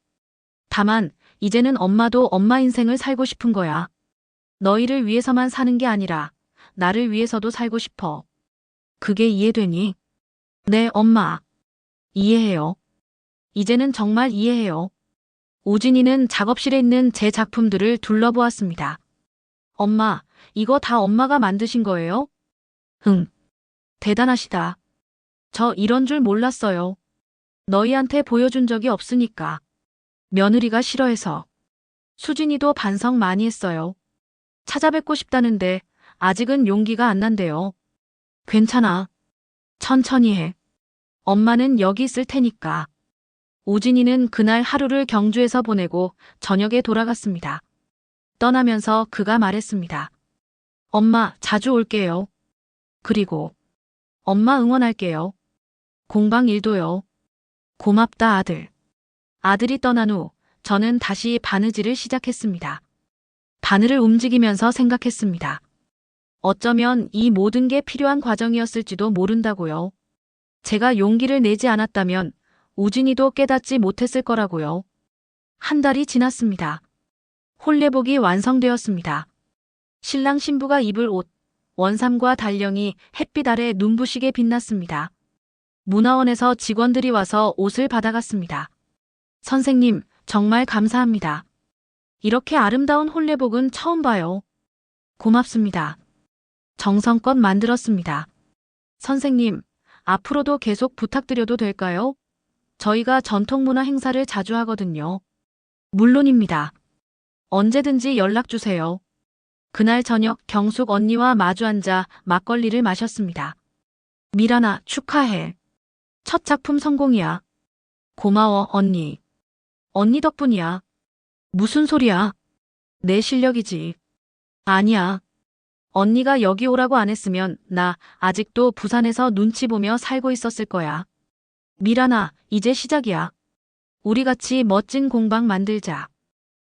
다만 이제는 엄마도 엄마 인생을 살고 싶은 거야. 너희를 위해서만 사는 게 아니라 나를 위해서도 살고 싶어. 그게 이해되니? 네, 엄마. 이해해요. 이제는 정말 이해해요. 우진이는 작업실에 있는 제 작품들을 둘러보았습니다. 엄마, 이거 다 엄마가 만드신 거예요? 응. 대단하시다. 저 이런 줄 몰랐어요. 너희한테 보여준 적이 없으니까. 며느리가 싫어해서. 수진이도 반성 많이 했어요. 찾아뵙고 싶다는데 아직은 용기가 안 난대요. 괜찮아. 천천히 해. 엄마는 여기 있을 테니까. 우진이는 그날 하루를 경주에서 보내고 저녁에 돌아갔습니다. 떠나면서 그가 말했습니다. 엄마, 자주 올게요. 그리고 엄마 응원할게요. 공방 일도요. 고맙다, 아들. 아들이 떠난 후 저는 다시 바느질을 시작했습니다. 바늘을 움직이면서 생각했습니다. 어쩌면 이 모든 게 필요한 과정이었을지도 모른다고요. 제가 용기를 내지 않았다면 우진이도 깨닫지 못했을 거라고요. 한 달이 지났습니다. 홀레복이 완성되었습니다. 신랑 신부가 입을 옷, 원삼과 달령이 햇빛 아래 눈부시게 빛났습니다. 문화원에서 직원들이 와서 옷을 받아갔습니다. 선생님, 정말 감사합니다. 이렇게 아름다운 홀레복은 처음 봐요. 고맙습니다. 정성껏 만들었습니다. 선생님, 앞으로도 계속 부탁드려도 될까요? 저희가 전통문화 행사를 자주 하거든요. 물론입니다. 언제든지 연락주세요. 그날 저녁 경숙 언니와 마주 앉아 막걸리를 마셨습니다. 미란아, 축하해. 첫 작품 성공이야. 고마워, 언니. 언니 덕분이야. 무슨 소리야? 내 실력이지. 아니야. 언니가 여기 오라고 안 했으면 나 아직도 부산에서 눈치 보며 살고 있었을 거야. 미란아, 이제 시작이야. 우리 같이 멋진 공방 만들자.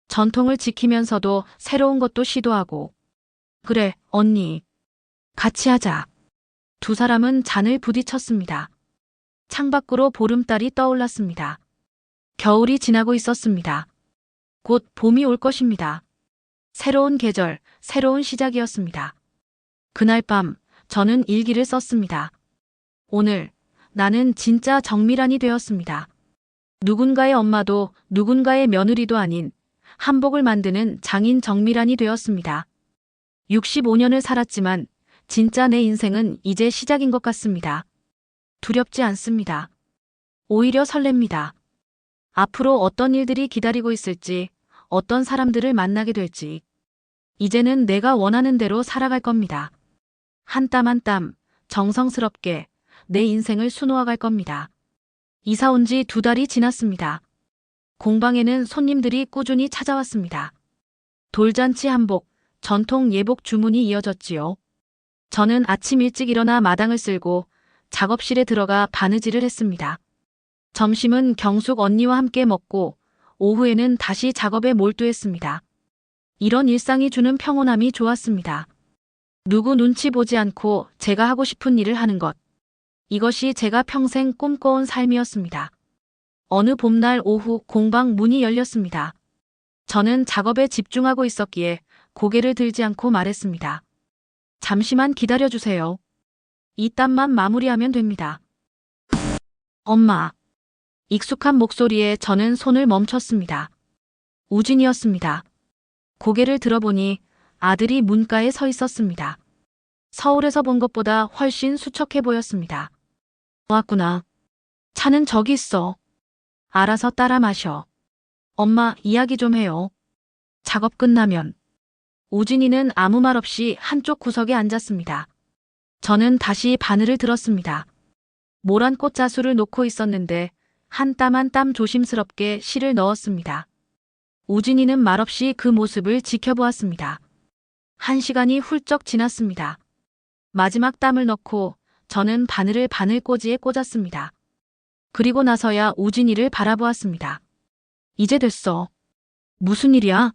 전통을 지키면서도 새로운 것도 시도하고. 그래, 언니. 같이 하자. 두 사람은 잔을 부딪혔습니다. 창밖으로 보름달이 떠올랐습니다. 겨울이 지나고 있었습니다. 곧 봄이 올 것입니다. 새로운 계절, 새로운 시작이었습니다. 그날 밤 저는 일기를 썼습니다. 오늘 나는 진짜 정미란이 되었습니다. 누군가의 엄마도 누군가의 며느리도 아닌 한복을 만드는 장인 정밀안이 되었습니다. 65년을 살았지만 진짜 내 인생은 이제 시작인 것 같습니다. 두렵지 않습니다. 오히려 설렙니다. 앞으로 어떤 일들이 기다리고 있을지, 어떤 사람들을 만나게 될지. 이제는 내가 원하는 대로 살아갈 겁니다. 한 땀 한 땀 정성스럽게 내 인생을 수놓아갈 겁니다. 이사 온 지 2달이 지났습니다. 공방에는 손님들이 꾸준히 찾아왔습니다. 돌잔치 한복, 전통 예복 주문이 이어졌지요. 저는 아침 일찍 일어나 마당을 쓸고 작업실에 들어가 바느질을 했습니다. 점심은 경숙 언니와 함께 먹고 오후에는 다시 작업에 몰두했습니다. 이런 일상이 주는 평온함이 좋았습니다. 누구 눈치 보지 않고 제가 하고 싶은 일을 하는 것. 이것이 제가 평생 꿈꿔온 삶이었습니다. 어느 봄날 오후 공방 문이 열렸습니다. 저는 작업에 집중하고 있었기에 고개를 들지 않고 말했습니다. 잠시만 기다려주세요. 이 땀만 마무리하면 됩니다. 엄마. 익숙한 목소리에 저는 손을 멈췄습니다. 우진이었습니다. 고개를 들어보니 아들이 문가에 서 있었습니다. 서울에서 본 것보다 훨씬 수척해 보였습니다. 왔구나. 차는 저기 있어. 알아서 따라 마셔. 엄마, 이야기 좀 해요. 작업 끝나면. 우진이는 아무 말 없이 한쪽 구석에 앉았습니다. 저는 다시 바늘을 들었습니다. 모란 꽃자수를 놓고 있었는데 한 땀 한 땀 조심스럽게 실을 넣었습니다. 우진이는 말없이 그 모습을 지켜보았습니다. 1시간이 훌쩍 지났습니다. 마지막 땀을 넣고 저는 바늘을 바늘꽂이에 꽂았습니다. 그리고 나서야 우진이를 바라보았습니다. 이제 됐어. 무슨 일이야?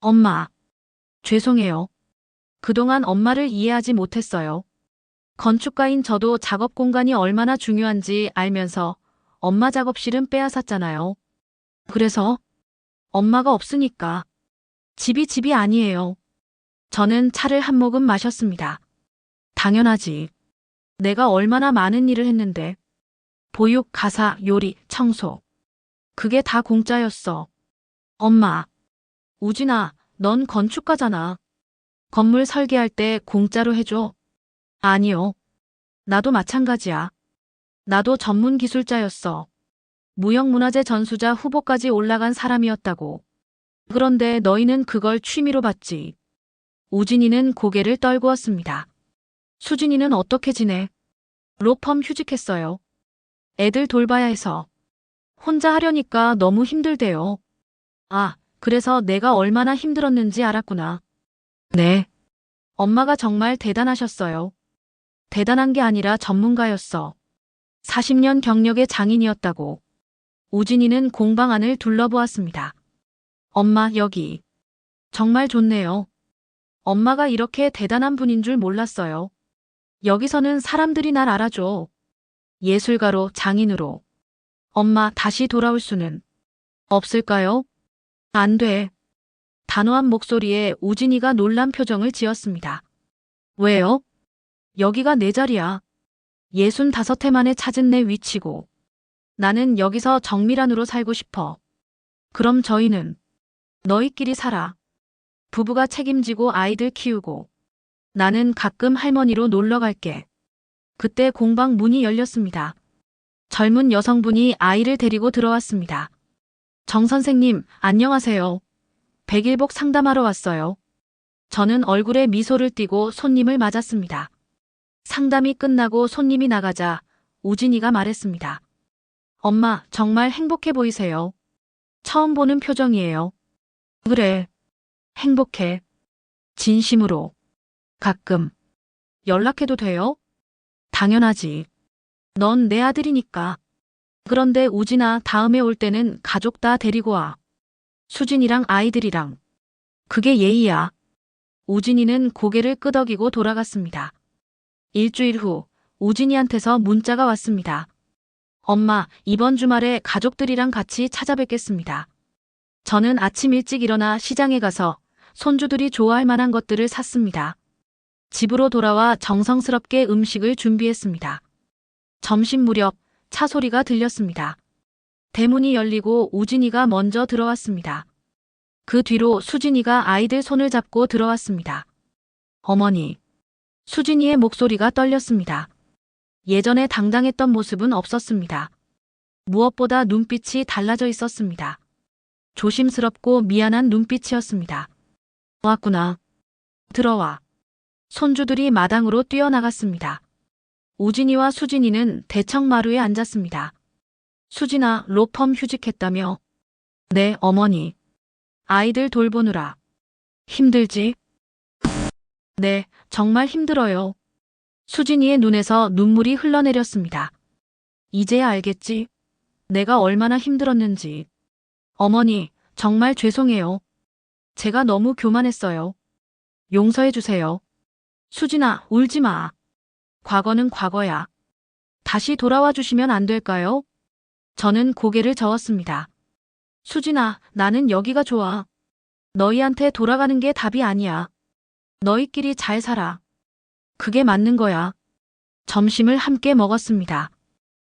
엄마. 죄송해요. 그동안 엄마를 이해하지 못했어요. 건축가인 저도 작업 공간이 얼마나 중요한지 알면서 엄마 작업실은 빼앗았잖아요. 그래서 엄마가 없으니까. 집이 아니에요. 저는 차를 한 모금 마셨습니다. 당연하지. 내가 얼마나 많은 일을 했는데. 보육, 가사, 요리, 청소. 그게 다 공짜였어. 엄마. 우진아, 넌 건축가잖아. 건물 설계할 때 공짜로 해줘. 아니요. 나도 마찬가지야. 나도 전문 기술자였어. 무형문화재 전수자 후보까지 올라간 사람이었다고. 그런데 너희는 그걸 취미로 봤지. 우진이는 고개를 떨구었습니다. 수진이는 어떻게 지내? 로펌 휴직했어요. 애들 돌봐야 해서. 혼자 하려니까 너무 힘들대요. 아, 그래서 내가 얼마나 힘들었는지 알았구나. 네. 엄마가 정말 대단하셨어요. 대단한 게 아니라 전문가였어. 40년 경력의 장인이었다고. 우진이는 공방 안을 둘러보았습니다. 엄마, 여기. 정말 좋네요. 엄마가 이렇게 대단한 분인 줄 몰랐어요. 여기서는 사람들이 날 알아줘. 예술가로, 장인으로. 엄마, 다시 돌아올 수는 없을까요? 안 돼. 단호한 목소리에 우진이가 놀란 표정을 지었습니다. 왜요? 여기가 내 자리야. 65해 만에 찾은 내 위치고. 나는 여기서 정밀안으로 살고 싶어. 그럼 저희는 너희끼리 살아. 부부가 책임지고 아이들 키우고. 나는 가끔 할머니로 놀러 갈게. 그때 공방 문이 열렸습니다. 젊은 여성분이 아이를 데리고 들어왔습니다. 정 선생님, 안녕하세요. 백일복 상담하러 왔어요. 저는 얼굴에 미소를 띠고 손님을 맞았습니다. 상담이 끝나고 손님이 나가자 우진이가 말했습니다. 엄마, 정말 행복해 보이세요. 처음 보는 표정이에요. 그래. 행복해. 진심으로. 가끔. 연락해도 돼요? 당연하지. 넌 내 아들이니까. 그런데 우진아, 다음에 올 때는 가족 다 데리고 와. 수진이랑 아이들이랑. 그게 예의야. 우진이는 고개를 끄덕이고 돌아갔습니다. 일주일 후 우진이한테서 문자가 왔습니다. 엄마, 이번 주말에 가족들이랑 같이 찾아뵙겠습니다. 저는 아침 일찍 일어나 시장에 가서 손주들이 좋아할 만한 것들을 샀습니다. 집으로 돌아와 정성스럽게 음식을 준비했습니다. 점심 무렵 차 소리가 들렸습니다. 대문이 열리고 우진이가 먼저 들어왔습니다. 그 뒤로 수진이가 아이들 손을 잡고 들어왔습니다. 어머니. 수진이의 목소리가 떨렸습니다. 예전에 당당했던 모습은 없었습니다. 무엇보다 눈빛이 달라져 있었습니다. 조심스럽고 미안한 눈빛이었습니다. 왔구나. 들어와. 손주들이 마당으로 뛰어나갔습니다. 우진이와 수진이는 대청마루에 앉았습니다. 수진아, 로펌 휴직했다며? 네, 어머니. 아이들 돌보느라. 힘들지? 네, 정말 힘들어요. 수진이의 눈에서 눈물이 흘러내렸습니다. 이제야 알겠지? 내가 얼마나 힘들었는지. 어머니, 정말 죄송해요. 제가 너무 교만했어요. 용서해 주세요. 수진아, 울지 마. 과거는 과거야. 다시 돌아와 주시면 안 될까요? 저는 고개를 저었습니다. 수진아, 나는 여기가 좋아. 너희한테 돌아가는 게 답이 아니야. 너희끼리 잘 살아. 그게 맞는 거야. 점심을 함께 먹었습니다.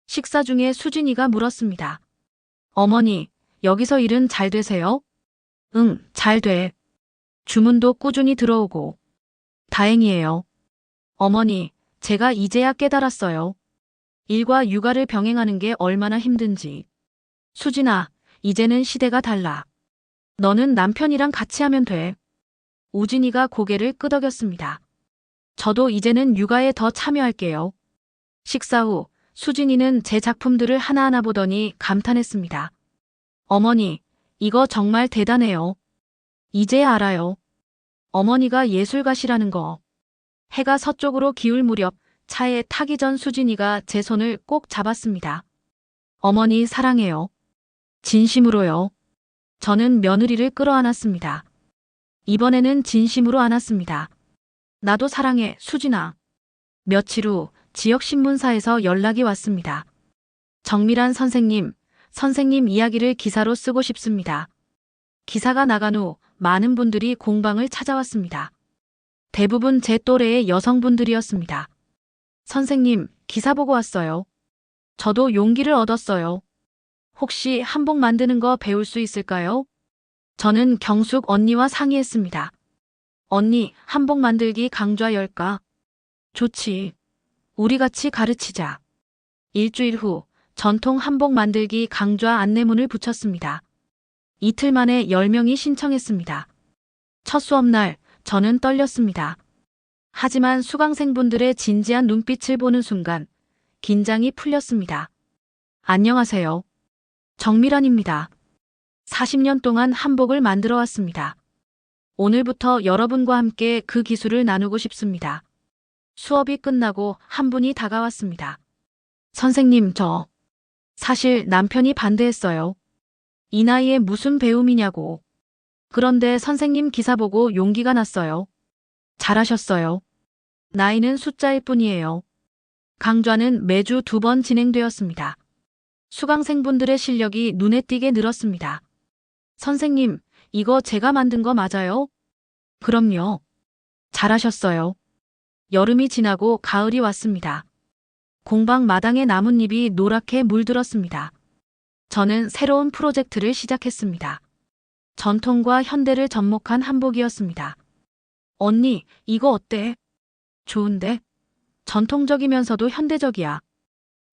식사 중에 수진이가 물었습니다. 어머니, 여기서 일은 잘 되세요? 응, 잘 돼. 주문도 꾸준히 들어오고. 다행이에요. 어머니, 제가 이제야 깨달았어요. 일과 육아를 병행하는 게 얼마나 힘든지. 수진아, 이제는 시대가 달라. 너는 남편이랑 같이 하면 돼. 우진이가 고개를 끄덕였습니다. 저도 이제는 육아에 더 참여할게요. 식사 후 수진이는 제 작품들을 하나하나 보더니 감탄했습니다. 어머니, 이거 정말 대단해요. 이제야 알아요. 어머니가 예술가시라는 거. 해가 서쪽으로 기울 무렵 차에 타기 전 수진이가 제 손을 꼭 잡았습니다. 어머니 사랑해요. 진심으로요. 저는 며느리를 끌어안았습니다. 이번에는 진심으로 안았습니다. 나도 사랑해, 수진아. 며칠 후 지역신문사에서 연락이 왔습니다. 정밀한 선생님, 선생님 이야기를 기사로 쓰고 싶습니다. 기사가 나간 후 많은 분들이 공방을 찾아왔습니다. 대부분 제 또래의 여성분들이었습니다. 선생님, 기사 보고 왔어요. 저도 용기를 얻었어요. 혹시 한복 만드는 거 배울 수 있을까요? 저는 경숙 언니와 상의했습니다. 언니, 한복 만들기 강좌 열까? 좋지. 우리 같이 가르치자. 일주일 후 전통 한복 만들기 강좌 안내문을 붙였습니다. 이틀 만에 10명이 신청했습니다. 첫 수업날 저는 떨렸습니다. 하지만 수강생분들의 진지한 눈빛을 보는 순간 긴장이 풀렸습니다. 안녕하세요. 정미란입니다. 40년 동안 한복을 만들어 왔습니다. 오늘부터 여러분과 함께 그 기술을 나누고 싶습니다. 수업이 끝나고 한 분이 다가왔습니다. 선생님, 사실 남편이 반대했어요. 이 나이에 무슨 배움이냐고. 그런데 선생님 기사 보고 용기가 났어요. 잘하셨어요. 나이는 숫자일 뿐이에요. 강좌는 매주 2번 진행되었습니다. 수강생분들의 실력이 눈에 띄게 늘었습니다. 선생님, 이거 제가 만든 거 맞아요? 그럼요. 잘하셨어요. 여름이 지나고 가을이 왔습니다. 공방 마당의 나뭇잎이 노랗게 물들었습니다. 저는 새로운 프로젝트를 시작했습니다. 전통과 현대를 접목한 한복이었습니다. 언니, 이거 어때? 좋은데? 전통적이면서도 현대적이야.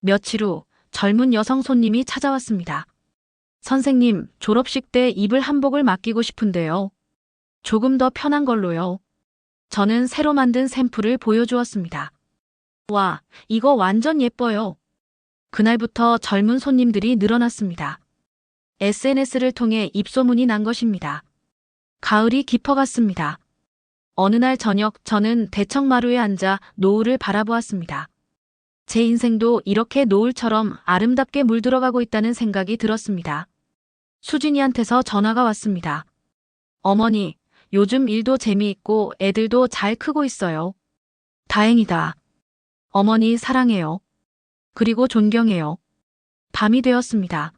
며칠 후 젊은 여성 손님이 찾아왔습니다. 선생님, 졸업식 때 입을 한복을 맡기고 싶은데요. 조금 더 편한 걸로요. 저는 새로 만든 샘플을 보여주었습니다. 와, 이거 완전 예뻐요. 그날부터 젊은 손님들이 늘어났습니다. SNS를 통해 입소문이 난 것입니다. 가을이 깊어갔습니다. 어느 날 저녁 저는 대청마루에 앉아 노을을 바라보았습니다. 제 인생도 이렇게 노을처럼 아름답게 물들어가고 있다는 생각이 들었습니다. 수진이한테서 전화가 왔습니다. 어머니, 요즘 일도 재미있고 애들도 잘 크고 있어요. 다행이다. 어머니 사랑해요. 그리고 존경해요. 밤이 되었습니다.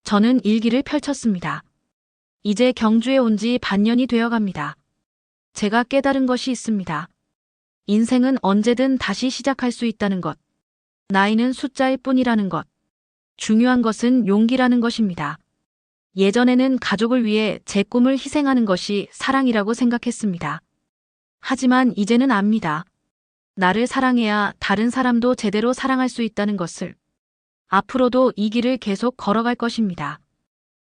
저는 일기를 펼쳤습니다. 이제 경주에 온 지 반년이 되어갑니다. 제가 깨달은 것이 있습니다. 인생은 언제든 다시 시작할 수 있다는 것. 나이는 숫자일 뿐이라는 것. 중요한 것은 용기라는 것입니다. 예전에는 가족을 위해 제 꿈을 희생하는 것이 사랑이라고 생각했습니다. 하지만 이제는 압니다. 나를 사랑해야 다른 사람도 제대로 사랑할 수 있다는 것을. 앞으로도 이 길을 계속 걸어갈 것입니다.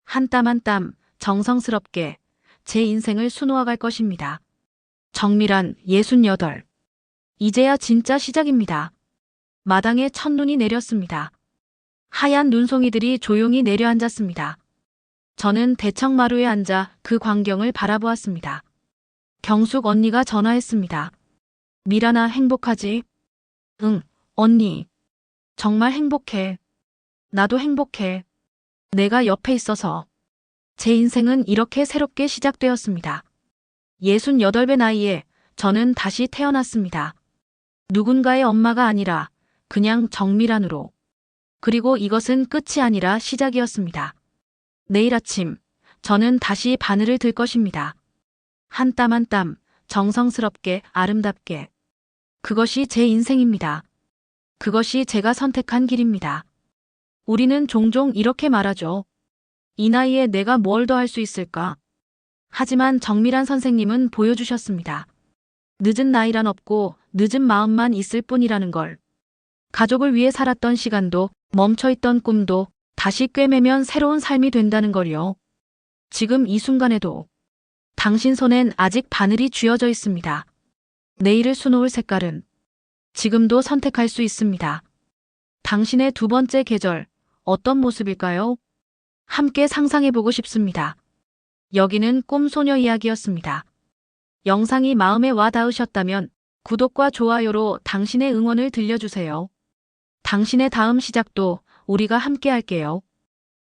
한 땀 한 땀 정성스럽게 제 인생을 수놓아갈 것입니다. 정밀한 68. 이제야 진짜 시작입니다. 마당에 첫눈이 내렸습니다. 하얀 눈송이들이 조용히 내려앉았습니다. 저는 대청마루에 앉아 그 광경을 바라보았습니다. 경숙 언니가 전화했습니다. 미란아, 행복하지? 응, 언니. 정말 행복해. 나도 행복해. 내가 옆에 있어서. 제 인생은 이렇게 새롭게 시작되었습니다. 68배 나이에 저는 다시 태어났습니다. 누군가의 엄마가 아니라 그냥 정밀한으로. 그리고 이것은 끝이 아니라 시작이었습니다. 내일 아침 저는 다시 바늘을 들 것입니다. 한 땀 한 땀 정성스럽게 아름답게. 그것이 제 인생입니다. 그것이 제가 선택한 길입니다. 우리는 종종 이렇게 말하죠. 이 나이에 내가 뭘 더 할 수 있을까? 하지만 정밀한 선생님은 보여주셨습니다. 늦은 나이란 없고 늦은 마음만 있을 뿐이라는 걸. 가족을 위해 살았던 시간도 멈춰있던 꿈도 다시 꿰매면 새로운 삶이 된다는 걸요. 지금 이 순간에도 당신 손엔 아직 바늘이 쥐어져 있습니다. 내일을 수놓을 색깔은 지금도 선택할 수 있습니다. 당신의 두 번째 계절 어떤 모습일까요? 함께 상상해보고 싶습니다. 여기는 꿈소녀 이야기였습니다. 영상이 마음에 와 닿으셨다면 구독과 좋아요로 당신의 응원을 들려주세요. 당신의 다음 시작도 우리가 함께 할게요.